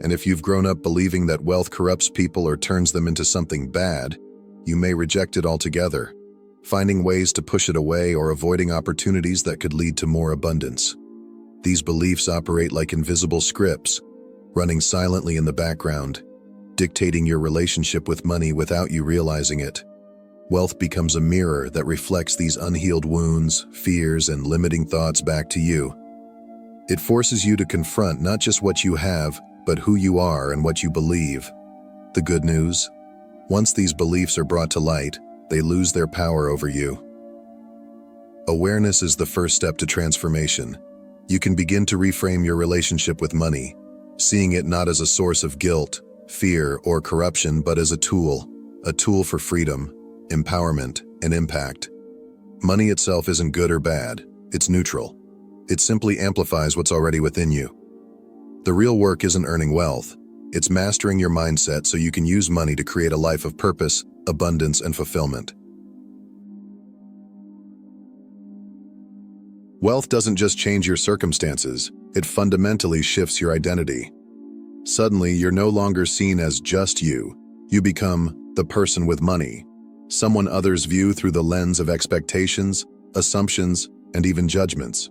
And if you've grown up believing that wealth corrupts people or turns them into something bad, you may reject it altogether, finding ways to push it away or avoiding opportunities that could lead to more abundance. These beliefs operate like invisible scripts, running silently in the background, dictating your relationship with money without you realizing it. Wealth becomes a mirror that reflects these unhealed wounds, fears, and limiting thoughts back to you. It forces you to confront not just what you have, but who you are and what you believe. The good news: once these beliefs are brought to light, they lose their power over you. Awareness is the first step to transformation. You can begin to reframe your relationship with money, seeing it not as a source of guilt, fear, or corruption, but as a tool for freedom, empowerment, and impact. Money itself isn't good or bad, it's neutral. It simply amplifies what's already within you. The real work isn't earning wealth, it's mastering your mindset so you can use money to create a life of purpose, abundance, and fulfillment. Wealth doesn't just change your circumstances, it fundamentally shifts your identity. Suddenly, you're no longer seen as just you. You become the person with money, someone others view through the lens of expectations, assumptions, and even judgments.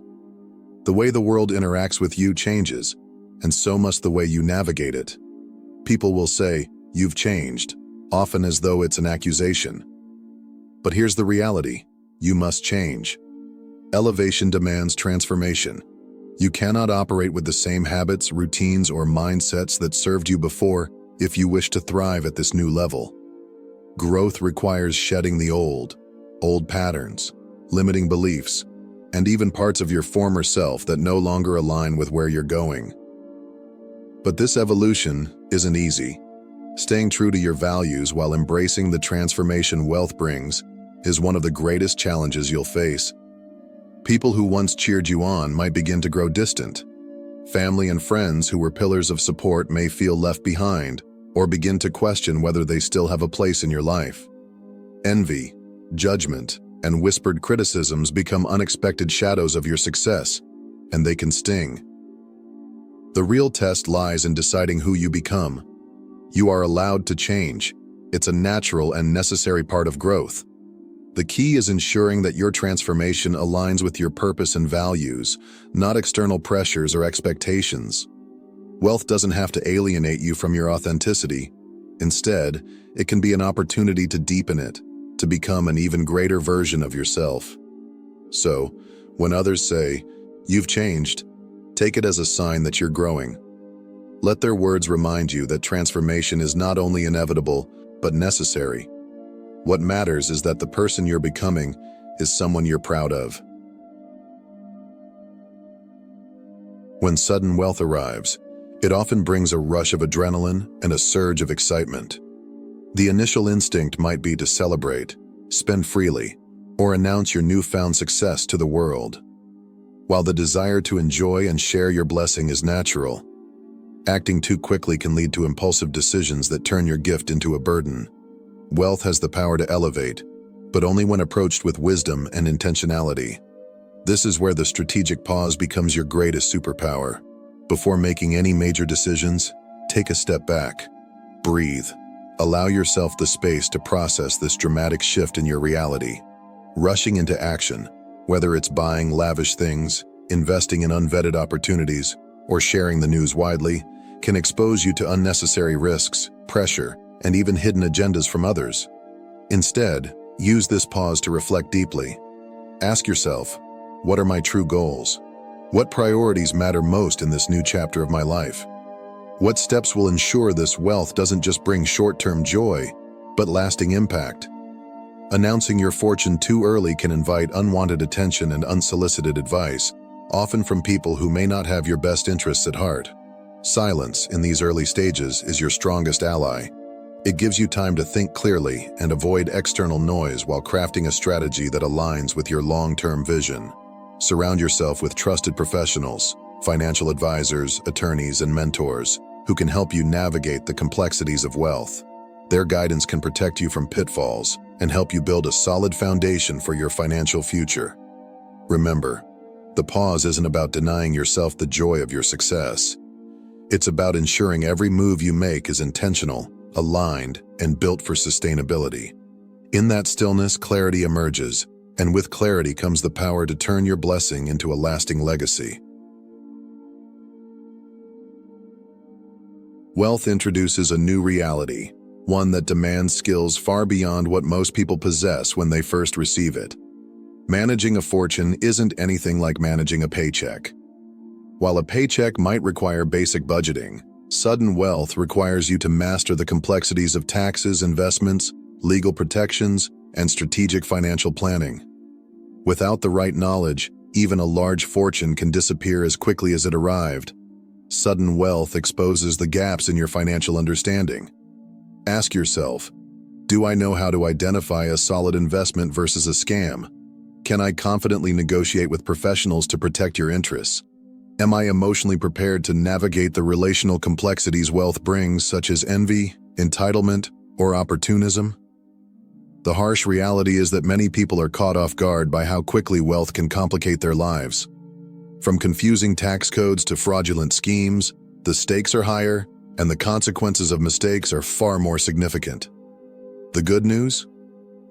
The way the world interacts with you changes, and so must the way you navigate it. People will say, "You've changed," often as though it's an accusation. But here's the reality: you must change. Elevation demands transformation. You cannot operate with the same habits, routines, or mindsets that served you before if you wish to thrive at this new level. Growth requires shedding the old patterns, limiting beliefs, and even parts of your former self that no longer align with where you're going. But this evolution isn't easy. Staying true to your values while embracing the transformation wealth brings is one of the greatest challenges you'll face. People who once cheered you on might begin to grow distant. Family and friends who were pillars of support may feel left behind or begin to question whether they still have a place in your life. Envy, judgment, and whispered criticisms become unexpected shadows of your success, and they can sting. The real test lies in deciding who you become. You are allowed to change. It's a natural and necessary part of growth. The key is ensuring that your transformation aligns with your purpose and values, not external pressures or expectations. Wealth doesn't have to alienate you from your authenticity. Instead, it can be an opportunity to deepen it, to become an even greater version of yourself. So, when others say, "You've changed," take it as a sign that you're growing. Let their words remind you that transformation is not only inevitable, but necessary. What matters is that the person you're becoming is someone you're proud of. When sudden wealth arrives, it often brings a rush of adrenaline and a surge of excitement. The initial instinct might be to celebrate, spend freely, or announce your newfound success to the world. While the desire to enjoy and share your blessing is natural, acting too quickly can lead to impulsive decisions that turn your gift into a burden. Wealth has the power to elevate, but only when approached with wisdom and intentionality. This is where the strategic pause becomes your greatest superpower. Before making any major decisions, take a step back. Breathe. Allow yourself the space to process this dramatic shift in your reality. Rushing into action, whether it's buying lavish things, investing in unvetted opportunities, or sharing the news widely, can expose you to unnecessary risks, pressure, and even hidden agendas from others. Instead, use this pause to reflect deeply. Ask yourself, what are my true goals? What priorities matter most in this new chapter of my life? What steps will ensure this wealth doesn't just bring short-term joy, but lasting impact? Announcing your fortune too early can invite unwanted attention and unsolicited advice, often from people who may not have your best interests at heart. Silence in these early stages is your strongest ally. It gives you time to think clearly and avoid external noise while crafting a strategy that aligns with your long-term vision. Surround yourself with trusted professionals, financial advisors, attorneys, and mentors who can help you navigate the complexities of wealth. Their guidance can protect you from pitfalls and help you build a solid foundation for your financial future. Remember, the pause isn't about denying yourself the joy of your success. It's about ensuring every move you make is intentional, aligned, and built for sustainability. In that stillness, clarity emerges, and with clarity comes the power to turn your blessing into a lasting legacy. Wealth introduces a new reality, one that demands skills far beyond what most people possess when they first receive it. Managing a fortune isn't anything like managing a paycheck. While a paycheck might require basic budgeting, sudden wealth requires you to master the complexities of taxes, investments, legal protections, and strategic financial planning. Without the right knowledge, even a large fortune can disappear as quickly as it arrived. Sudden wealth exposes the gaps in your financial understanding. Ask yourself, do I know how to identify a solid investment versus a scam? Can I confidently negotiate with professionals to protect your interests? Am I emotionally prepared to navigate the relational complexities wealth brings, such as envy, entitlement, or opportunism? The harsh reality is that many people are caught off guard by how quickly wealth can complicate their lives. From confusing tax codes to fraudulent schemes, the stakes are higher, and the consequences of mistakes are far more significant. The good news?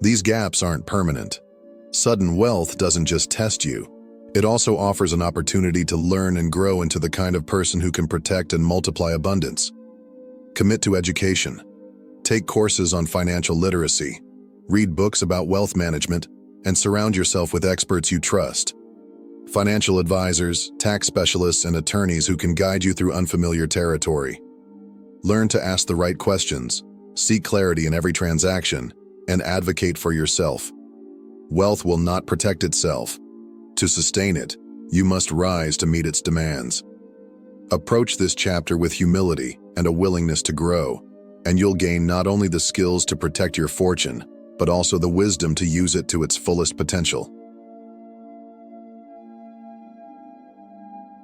These gaps aren't permanent. Sudden wealth doesn't just test you. It also offers an opportunity to learn and grow into the kind of person who can protect and multiply abundance. Commit to education. Take courses on financial literacy. Read books about wealth management, and surround yourself with experts you trust. Financial advisors, tax specialists, and attorneys who can guide you through unfamiliar territory. Learn to ask the right questions, seek clarity in every transaction, and advocate for yourself. Wealth will not protect itself. To sustain it, you must rise to meet its demands. Approach this chapter with humility and a willingness to grow, and you'll gain not only the skills to protect your fortune, but also the wisdom to use it to its fullest potential.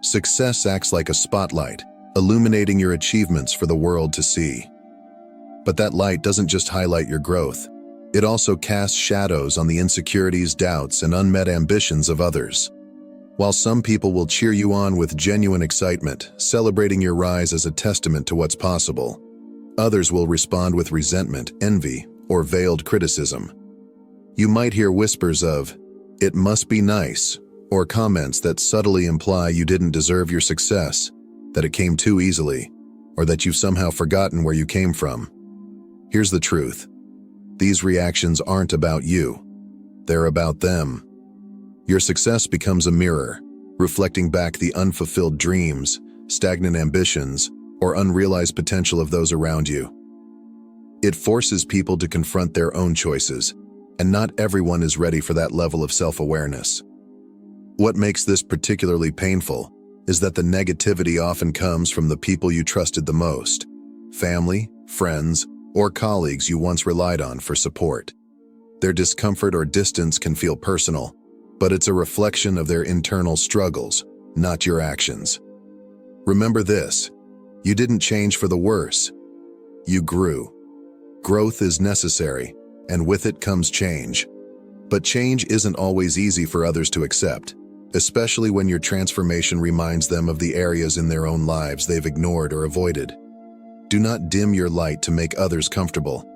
Success acts like a spotlight, illuminating your achievements for the world to see. But that light doesn't just highlight your growth. It also casts shadows on the insecurities, doubts, and unmet ambitions of others. While some people will cheer you on with genuine excitement, celebrating your rise as a testament to what's possible, others will respond with resentment, envy, or veiled criticism. You might hear whispers of, "It must be nice," or comments that subtly imply you didn't deserve your success. that it came too easily, or that you've somehow forgotten where you came from. Here's the truth. These reactions aren't about you. They're about them. Your success becomes a mirror, reflecting back the unfulfilled dreams, stagnant ambitions, or unrealized potential of those around you. It forces people to confront their own choices, and not everyone is ready for that level of self-awareness. What makes this particularly painful is that the negativity often comes from the people you trusted the most: family, friends, or colleagues you once relied on for support. Their discomfort or distance can feel personal, but it's a reflection of their internal struggles, not your actions. Remember this: you didn't change for the worse. You grew. Growth is necessary, and with it comes change. But change isn't always easy for others to accept, especially when your transformation reminds them of the areas in their own lives they've ignored or avoided. Do not dim your light to make others comfortable.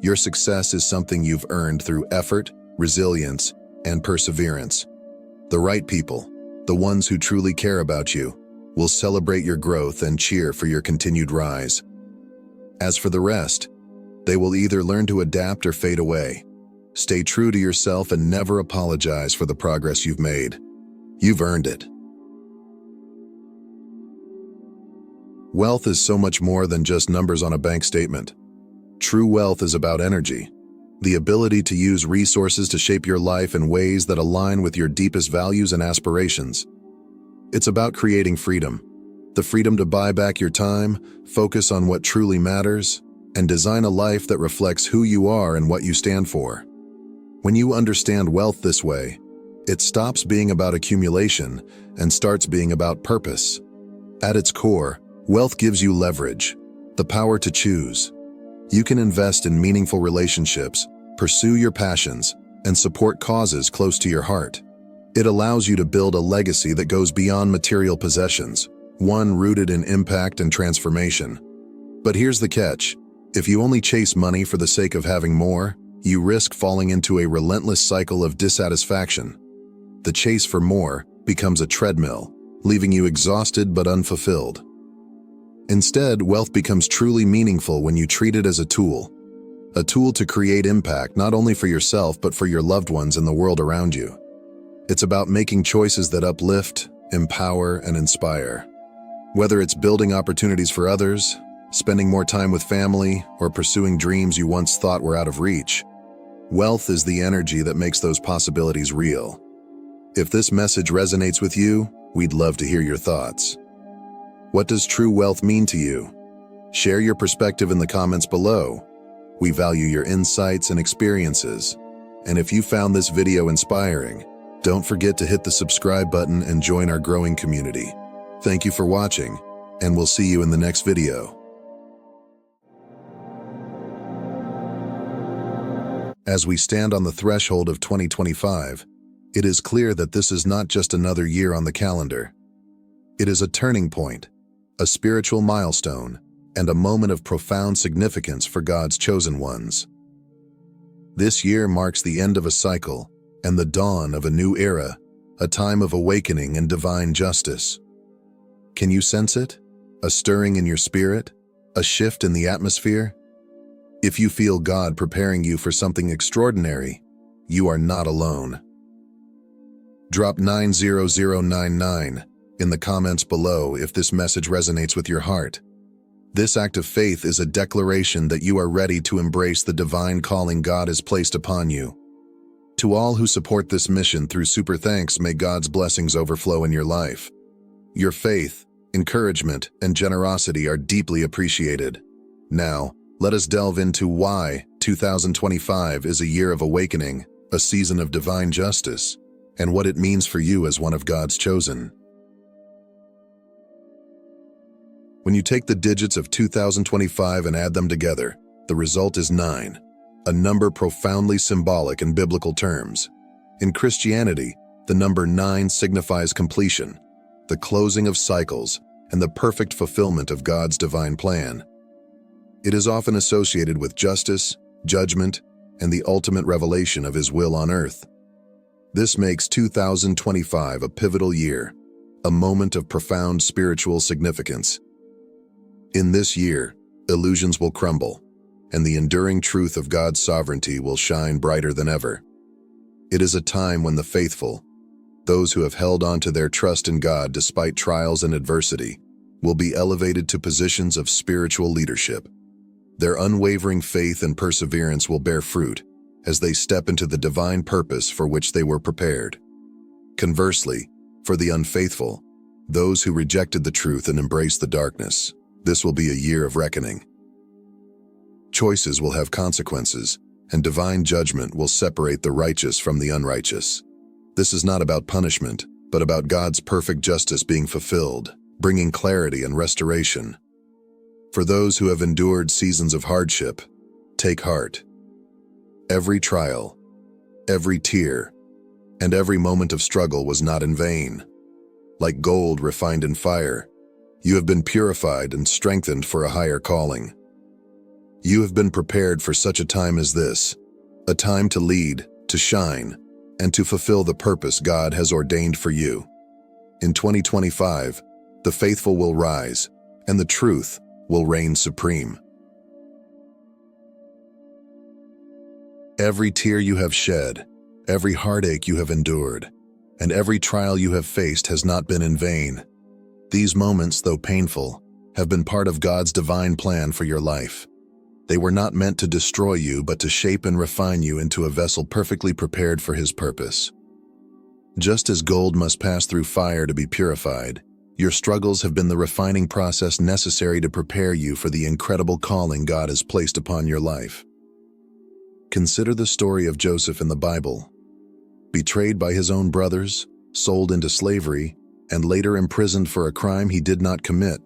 Your success is something you've earned through effort, resilience, and perseverance. The right people, the ones who truly care about you, will celebrate your growth and cheer for your continued rise. As for the rest, they will either learn to adapt or fade away. Stay true to yourself and never apologize for the progress you've made. You've earned it. Wealth is so much more than just numbers on a bank statement. True wealth is about energy, the ability to use resources to shape your life in ways that align with your deepest values and aspirations. It's about creating freedom, the freedom to buy back your time, focus on what truly matters, and design a life that reflects who you are and what you stand for. When you understand wealth this way, it stops being about accumulation and starts being about purpose. At its core, wealth gives you leverage, the power to choose. You can invest in meaningful relationships, pursue your passions, and support causes close to your heart. It allows you to build a legacy that goes beyond material possessions, one rooted in impact and transformation. But here's the catch. If you only chase money for the sake of having more, you risk falling into a relentless cycle of dissatisfaction. The chase for more becomes a treadmill, leaving you exhausted but unfulfilled. Instead, wealth becomes truly meaningful when you treat it as a tool to create impact not only for yourself but for your loved ones and the world around you. It's about making choices that uplift, empower, and inspire. Whether it's building opportunities for others, spending more time with family, or pursuing dreams you once thought were out of reach, wealth is the energy that makes those possibilities real. If this message resonates with you, we'd love to hear your thoughts. What does true wealth mean to you? Share your perspective in the comments below. We value your insights and experiences. And if you found this video inspiring, don't forget to hit the subscribe button and join our growing community. Thank you for watching, and we'll see you in the next video. As we stand on the threshold of 2025, it is clear that this is not just another year on the calendar. It is a turning point, a spiritual milestone, and a moment of profound significance for God's chosen ones. This year marks the end of a cycle and the dawn of a new era, a time of awakening and divine justice. Can you sense it? A stirring in your spirit? A shift in the atmosphere? If you feel God preparing you for something extraordinary, you are not alone. Drop 90099 in the comments below if this message resonates with your heart. This act of faith is a declaration that you are ready to embrace the divine calling God has placed upon you. To all who support this mission through super thanks, may God's blessings overflow in your life. Your faith, encouragement, and generosity are deeply appreciated. Now, let us delve into why 2025 is a year of awakening, a season of divine justice, and what it means for you as one of God's chosen. When you take the digits of 2025 and add them together, the result is 9, a number profoundly symbolic in biblical terms. In Christianity, the number 9 signifies completion, the closing of cycles, and the perfect fulfillment of God's divine plan. It is often associated with justice, judgment, and the ultimate revelation of His will on earth. This makes 2025 a pivotal year, a moment of profound spiritual significance. In this year, illusions will crumble, and the enduring truth of God's sovereignty will shine brighter than ever. It is a time when the faithful, those who have held on to their trust in God despite trials and adversity, will be elevated to positions of spiritual leadership. Their unwavering faith and perseverance will bear fruit as they step into the divine purpose for which they were prepared. Conversely, for the unfaithful, those who rejected the truth and embraced the darkness, this will be a year of reckoning. Choices will have consequences, and divine judgment will separate the righteous from the unrighteous. This is not about punishment, but about God's perfect justice being fulfilled, bringing clarity and restoration. For those who have endured seasons of hardship, take heart. Every trial, every tear, and every moment of struggle was not in vain. Like gold refined in fire, you have been purified and strengthened for a higher calling. You have been prepared for such a time as this, a time to lead, to shine, and to fulfill the purpose God has ordained for you. In 2025, the faithful will rise, and the truth will reign supreme. Every tear you have shed, every heartache you have endured, and every trial you have faced has not been in vain. These moments, though painful, have been part of God's divine plan for your life. They were not meant to destroy you, but to shape and refine you into a vessel perfectly prepared for His purpose. Just as gold must pass through fire to be purified, your struggles have been the refining process necessary to prepare you for the incredible calling God has placed upon your life. Consider the story of Joseph in the Bible. Betrayed by his own brothers, sold into slavery, and later imprisoned for a crime he did not commit,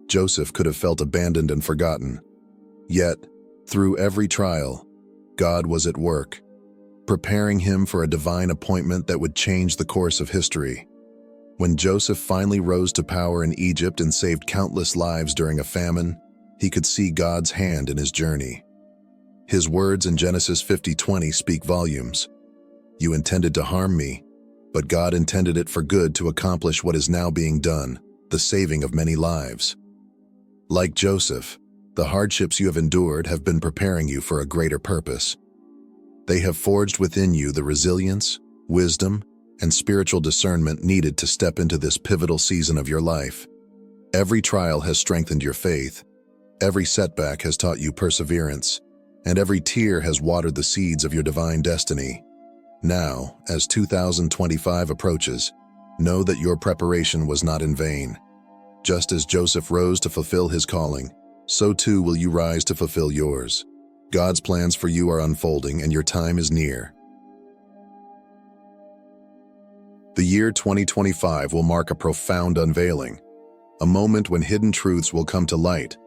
Joseph could have felt abandoned and forgotten. Yet, through every trial, God was at work, preparing him for a divine appointment that would change the course of history. When Joseph finally rose to power in Egypt and saved countless lives during a famine, he could see God's hand in his journey. His words in Genesis 50:20 speak volumes. You intended to harm me, but God intended it for good to accomplish what is now being done, the saving of many lives. Like Joseph, the hardships you have endured have been preparing you for a greater purpose. They have forged within you the resilience, wisdom, and spiritual discernment needed to step into this pivotal season of your life. Every trial has strengthened your faith, every setback has taught you perseverance, and every tear has watered the seeds of your divine destiny. Now, as 2025 approaches, know that your preparation was not in vain. Just as Joseph rose to fulfill his calling, so too will you rise to fulfill yours. God's plans for you are unfolding, and your time is near. The year 2025 will mark a profound unveiling, a moment when hidden truths will come to light,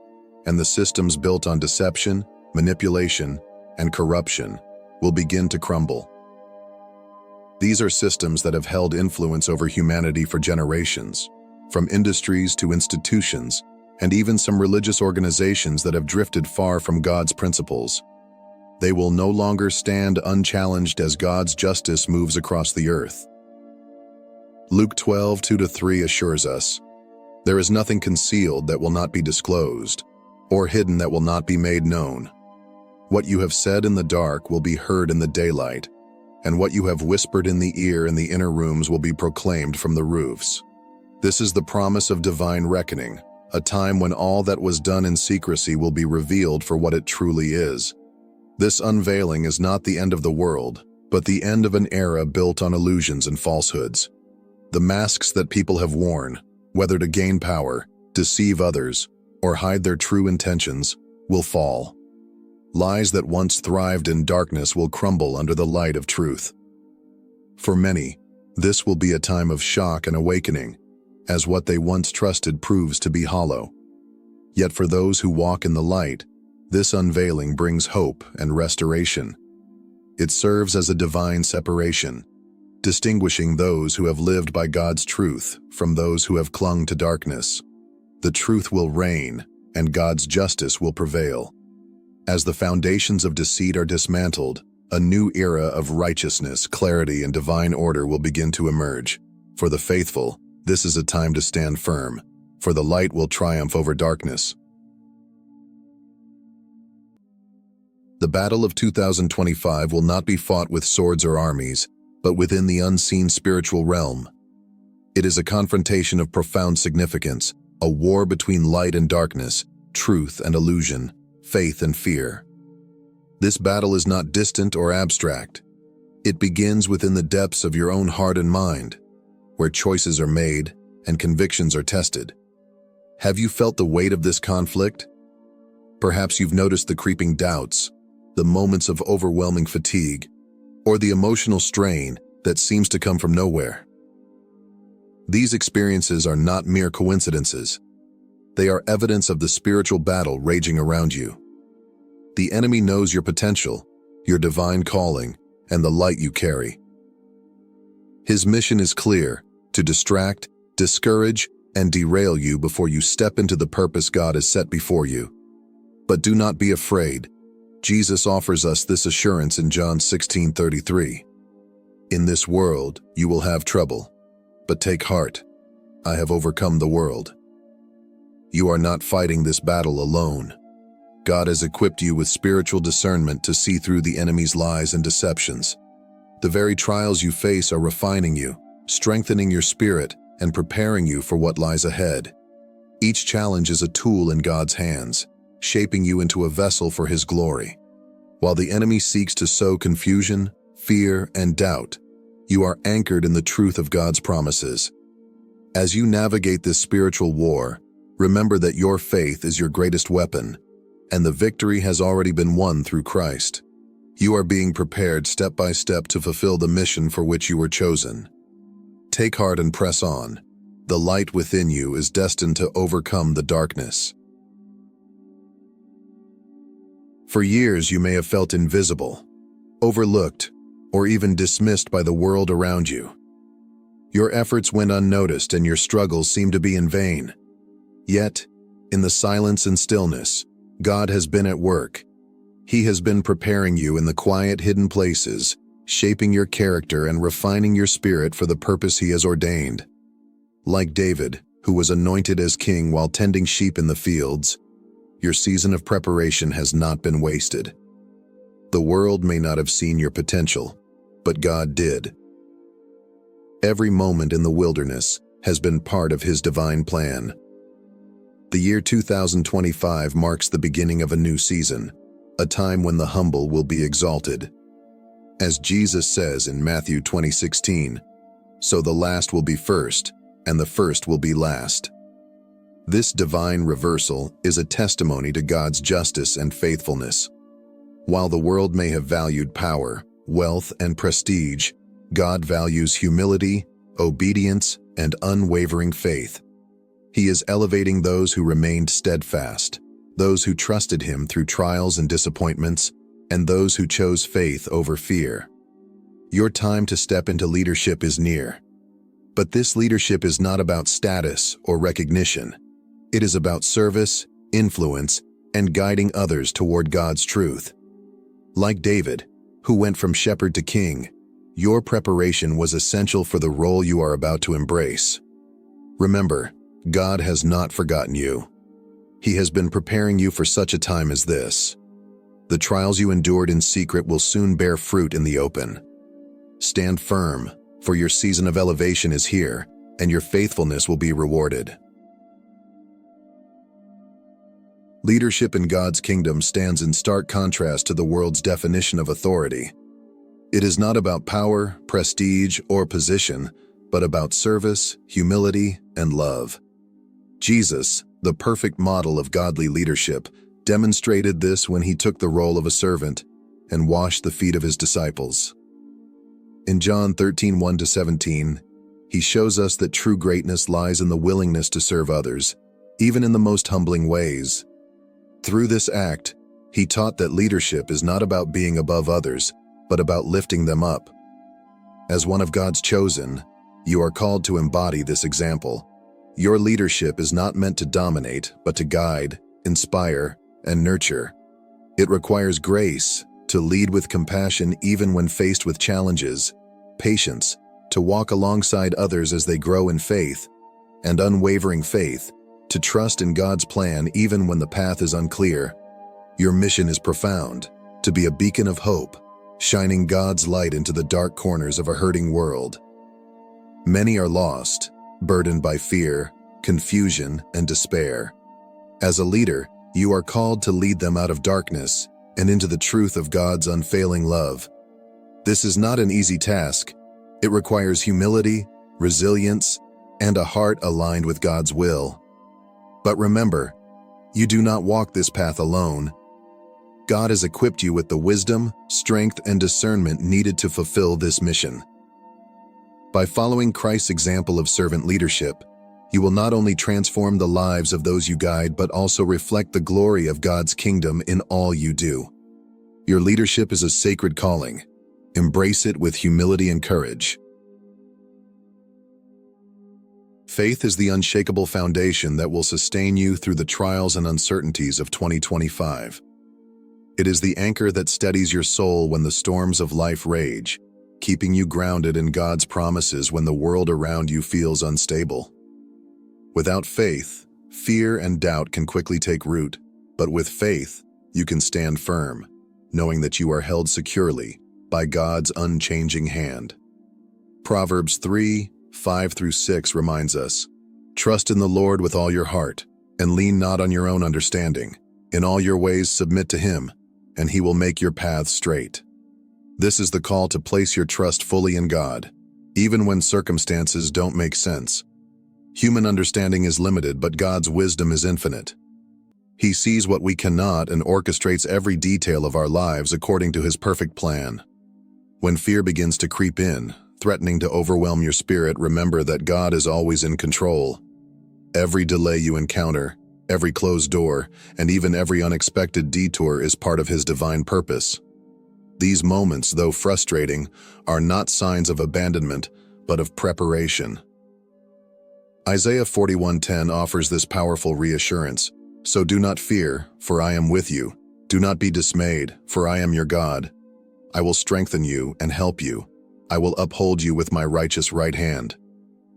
and the systems built on deception, manipulation, and corruption will begin to crumble. These are systems that have held influence over humanity for generations, from industries to institutions, and even some religious organizations that have drifted far from God's principles. They will no longer stand unchallenged as God's justice moves across the earth. Luke 12:2-3 assures us, "There is nothing concealed that will not be disclosed, or hidden that will not be made known. What you have said in the dark will be heard in the daylight, and what you have whispered in the ear in the inner rooms will be proclaimed from the roofs." This is the promise of divine reckoning, a time when all that was done in secrecy will be revealed for what it truly is. This unveiling is not the end of the world, but the end of an era built on illusions and falsehoods. The masks that people have worn, whether to gain power, deceive others, or hide their true intentions, will fall. Lies that once thrived in darkness will crumble under the light of truth. For many, this will be a time of shock and awakening, as what they once trusted proves to be hollow. Yet for those who walk in the light, this unveiling brings hope and restoration. It serves as a divine separation, distinguishing those who have lived by God's truth from those who have clung to darkness. The truth will reign, and God's justice will prevail. As the foundations of deceit are dismantled, a new era of righteousness, clarity, and divine order will begin to emerge. For the faithful, This is a time to stand firm, for the light will triumph over darkness. The battle of 2025 will not be fought with swords or armies, but within the unseen spiritual realm. It is a confrontation of profound significance, a war between light and darkness, truth and illusion, faith and fear. This battle is not distant or abstract. It begins within the depths of your own heart and mind, where choices are made and convictions are tested. Have you felt the weight of this conflict? Perhaps you've noticed the creeping doubts, the moments of overwhelming fatigue, or the emotional strain that seems to come from nowhere. These experiences are not mere coincidences. They are evidence of the spiritual battle raging around you. The enemy knows your potential, your divine calling, and the light you carry. His mission is clear: to distract, discourage, and derail you before you step into the purpose God has set before you. But do not be afraid. Jesus offers us this assurance in John 16:33. In this world you will have trouble, but take heart. I have overcome the world. You are not fighting this battle alone. God has equipped you with spiritual discernment to see through the enemy's lies and deceptions. The very trials you face are refining you, strengthening your spirit, and preparing you for what lies ahead. Each challenge is a tool in God's hands, shaping you into a vessel for His glory. While the enemy seeks to sow confusion, fear, and doubt, you are anchored in the truth of God's promises. As you navigate this spiritual war, remember that your faith is your greatest weapon, and the victory has already been won through Christ. You are being prepared step by step to fulfill the mission for which you were chosen. Take heart and press on. The light within you is destined to overcome the darkness. For years, you may have felt invisible, overlooked, or even dismissed by the world around you. Your efforts went unnoticed and your struggles seemed to be in vain. Yet, in the silence and stillness, God has been at work. He has been preparing you in the quiet, hidden places, shaping your character and refining your spirit for the purpose He has ordained. Like David, who was anointed as king while tending sheep in the fields, your season of preparation has not been wasted. The world may not have seen your potential, but God did. Every moment in the wilderness has been part of His divine plan. The year 2025 marks the beginning of a new season, a time when the humble will be exalted. As Jesus says in Matthew 20:16, "So the last will be first, and the first will be last." This divine reversal is a testimony to God's justice and faithfulness. While the world may have valued power, wealth, and prestige, God values humility, obedience, and unwavering faith. He is elevating those who remained steadfast, those who trusted Him through trials and disappointments, and those who chose faith over fear. Your time to step into leadership is near. But this leadership is not about status or recognition. It is about service, influence, and guiding others toward God's truth. Like David, who went from shepherd to king, your preparation was essential for the role you are about to embrace. Remember, God has not forgotten you. He has been preparing you for such a time as this. The trials you endured in secret will soon bear fruit in the open. Stand firm, for your season of elevation is here, and your faithfulness will be rewarded. Leadership in God's kingdom stands in stark contrast to the world's definition of authority. It is not about power, prestige, or position, but about service, humility, and love. Jesus, the perfect model of godly leadership, demonstrated this when He took the role of a servant and washed the feet of His disciples. In John 13:1-17, He shows us that true greatness lies in the willingness to serve others, even in the most humbling ways. Through this act, He taught that leadership is not about being above others, but about lifting them up. As one of God's chosen, you are called to embody this example. Your leadership is not meant to dominate, but to guide, inspire, and nurture. It requires grace to lead with compassion even when faced with challenges, patience to walk alongside others as they grow in faith, and unwavering faith to trust in God's plan even when the path is unclear. Your mission is profound, to be a beacon of hope, shining God's light into the dark corners of a hurting world. Many are lost, burdened by fear, confusion, and despair. As a leader, you are called to lead them out of darkness and into the truth of God's unfailing love. This is not an easy task. It requires humility, resilience, and a heart aligned with God's will. But remember, you do not walk this path alone. God has equipped you with the wisdom, strength, and discernment needed to fulfill this mission. By following Christ's example of servant leadership, you will not only transform the lives of those you guide, but also reflect the glory of God's kingdom in all you do. Your leadership is a sacred calling. Embrace it with humility and courage. Faith is the unshakable foundation that will sustain you through the trials and uncertainties of 2025. It is the anchor that steadies your soul when the storms of life rage, keeping you grounded in God's promises when the world around you feels unstable. Without faith, fear and doubt can quickly take root, but with faith, you can stand firm, knowing that you are held securely by God's unchanging hand. Proverbs 3:5-6 reminds us, "Trust in the Lord with all your heart, and lean not on your own understanding. In all your ways submit to Him, and He will make your paths straight." This is the call to place your trust fully in God, even when circumstances don't make sense. Human understanding is limited, but God's wisdom is infinite. He sees what we cannot and orchestrates every detail of our lives according to His perfect plan. When fear begins to creep in, threatening to overwhelm your spirit, remember that God is always in control. Every delay you encounter, every closed door, and even every unexpected detour is part of His divine purpose. These moments, though frustrating, are not signs of abandonment, but of preparation. Isaiah 41:10 offers this powerful reassurance. "So do not fear, for I am with you. Do not be dismayed, for I am your God. I will strengthen you and help you. I will uphold you with my righteous right hand."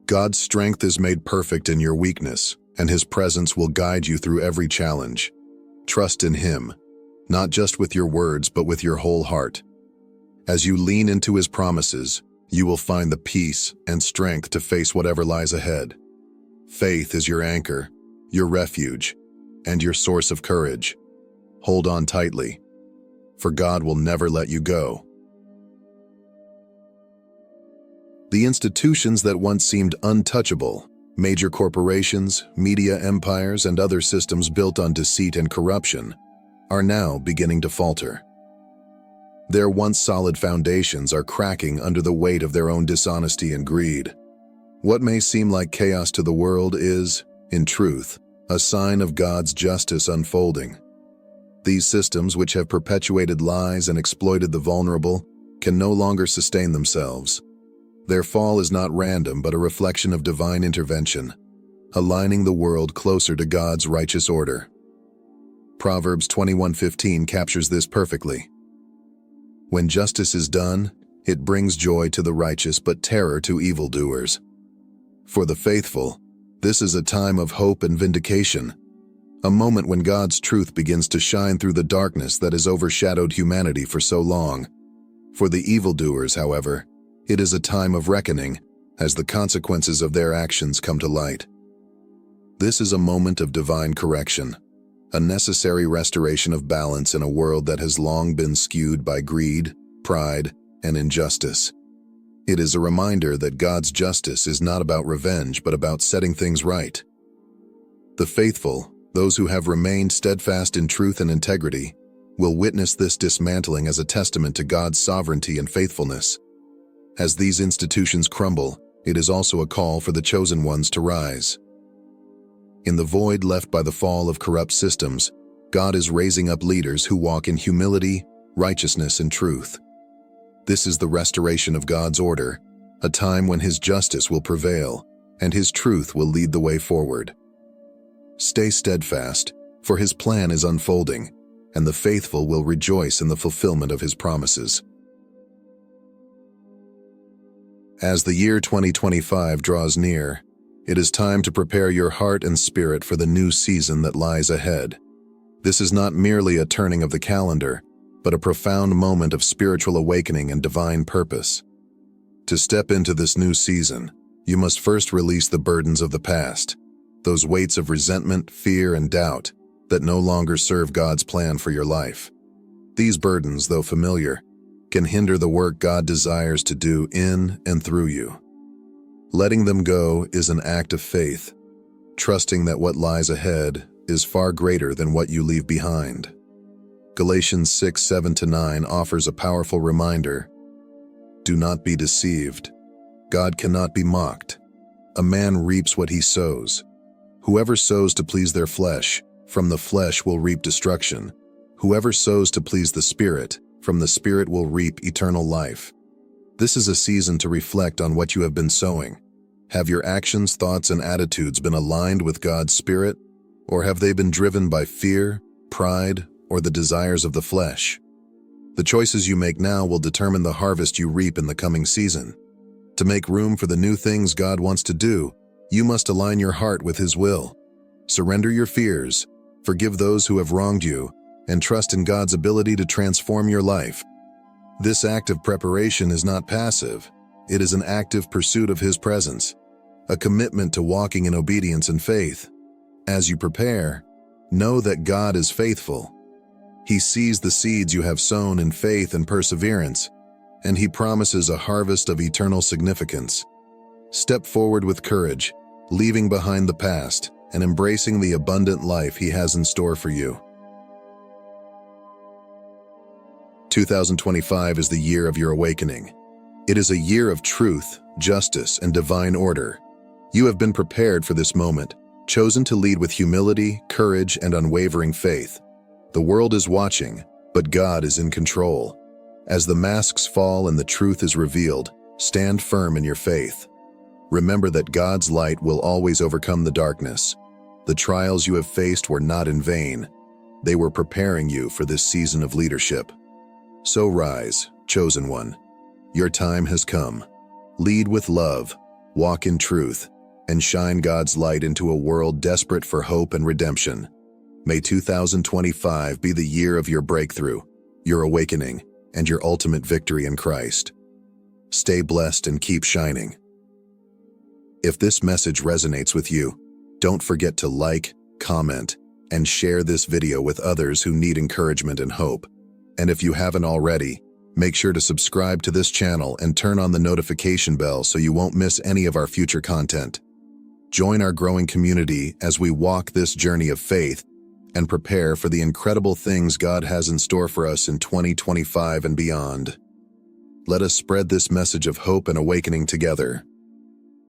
God's strength is made perfect in your weakness, and His presence will guide you through every challenge. Trust in Him, not just with your words, but with your whole heart. As you lean into His promises, you will find the peace and strength to face whatever lies ahead. Faith is your anchor, your refuge, and your source of courage. Hold on tightly, for God will never let you go. The institutions that once seemed untouchable, major corporations, media empires, and other systems built on deceit and corruption, are now beginning to falter. Their once solid foundations are cracking under the weight of their own dishonesty and greed. What may seem like chaos to the world is, in truth, a sign of God's justice unfolding. These systems, which have perpetuated lies and exploited the vulnerable, can no longer sustain themselves. Their fall is not random, but a reflection of divine intervention, aligning the world closer to God's righteous order. Proverbs 21:15 captures this perfectly. "When justice is done, it brings joy to the righteous, but terror to evildoers." For the faithful, this is a time of hope and vindication, a moment when God's truth begins to shine through the darkness that has overshadowed humanity for so long. For the evildoers, however, it is a time of reckoning, as the consequences of their actions come to light. This is a moment of divine correction, a necessary restoration of balance in a world that has long been skewed by greed, pride, and injustice. It is a reminder that God's justice is not about revenge, but about setting things right. The faithful, those who have remained steadfast in truth and integrity, will witness this dismantling as a testament to God's sovereignty and faithfulness. As these institutions crumble, it is also a call for the chosen ones to rise. In the void left by the fall of corrupt systems, God is raising up leaders who walk in humility, righteousness, and truth. This is the restoration of God's order, a time when His justice will prevail, and His truth will lead the way forward. Stay steadfast, for His plan is unfolding, and the faithful will rejoice in the fulfillment of His promises. As the year 2025 draws near, It is time to prepare your heart and spirit for the new season that lies ahead. This is not merely a turning of the calendar, but a profound moment of spiritual awakening and divine purpose. To step into this new season, you must first release the burdens of the past, those weights of resentment, fear, and doubt that no longer serve God's plan for your life. These burdens, though familiar, can hinder the work God desires to do in and through you. Letting them go is an act of faith, trusting that what lies ahead is far greater than what you leave behind. Galatians 6:7-9 offers a powerful reminder. Do not be deceived. God cannot be mocked. A man reaps what he sows. Whoever sows to please their flesh, from the flesh will reap destruction. Whoever sows to please the Spirit, from the Spirit will reap eternal life. This is a season to reflect on what you have been sowing. Have your actions, thoughts, and attitudes been aligned with God's Spirit, or have they been driven by fear, pride, or the desires of the flesh? The choices you make now will determine the harvest you reap in the coming season. To make room for the new things God wants to do, you must align your heart with His will. Surrender your fears, forgive those who have wronged you, and trust in God's ability to transform your life. This act of preparation is not passive. It is an active pursuit of His presence, a commitment to walking in obedience and faith. As you prepare, know that God is faithful. He sees the seeds you have sown in faith and perseverance, and He promises a harvest of eternal significance. Step forward with courage, leaving behind the past and embracing the abundant life He has in store for you. 2025 is the year of your awakening. It is a year of truth, justice, and divine order. You have been prepared for this moment, chosen to lead with humility, courage, and unwavering faith. The world is watching, but God is in control. As the masks fall and the truth is revealed, stand firm in your faith. Remember that God's light will always overcome the darkness. The trials you have faced were not in vain. They were preparing you for this season of leadership. So rise, chosen one. Your time has come. Lead with love, walk in truth, and shine God's light into a world desperate for hope and redemption. May 2025 be the year of your breakthrough, your awakening, and your ultimate victory in Christ. Stay blessed and keep shining. If this message resonates with you, don't forget to like, comment, and share this video with others who need encouragement and hope. And if you haven't already, make sure to subscribe to this channel and turn on the notification bell so you won't miss any of our future content. Join our growing community as we walk this journey of faith and prepare for the incredible things God has in store for us in 2025 and beyond. Let us spread this message of hope and awakening together.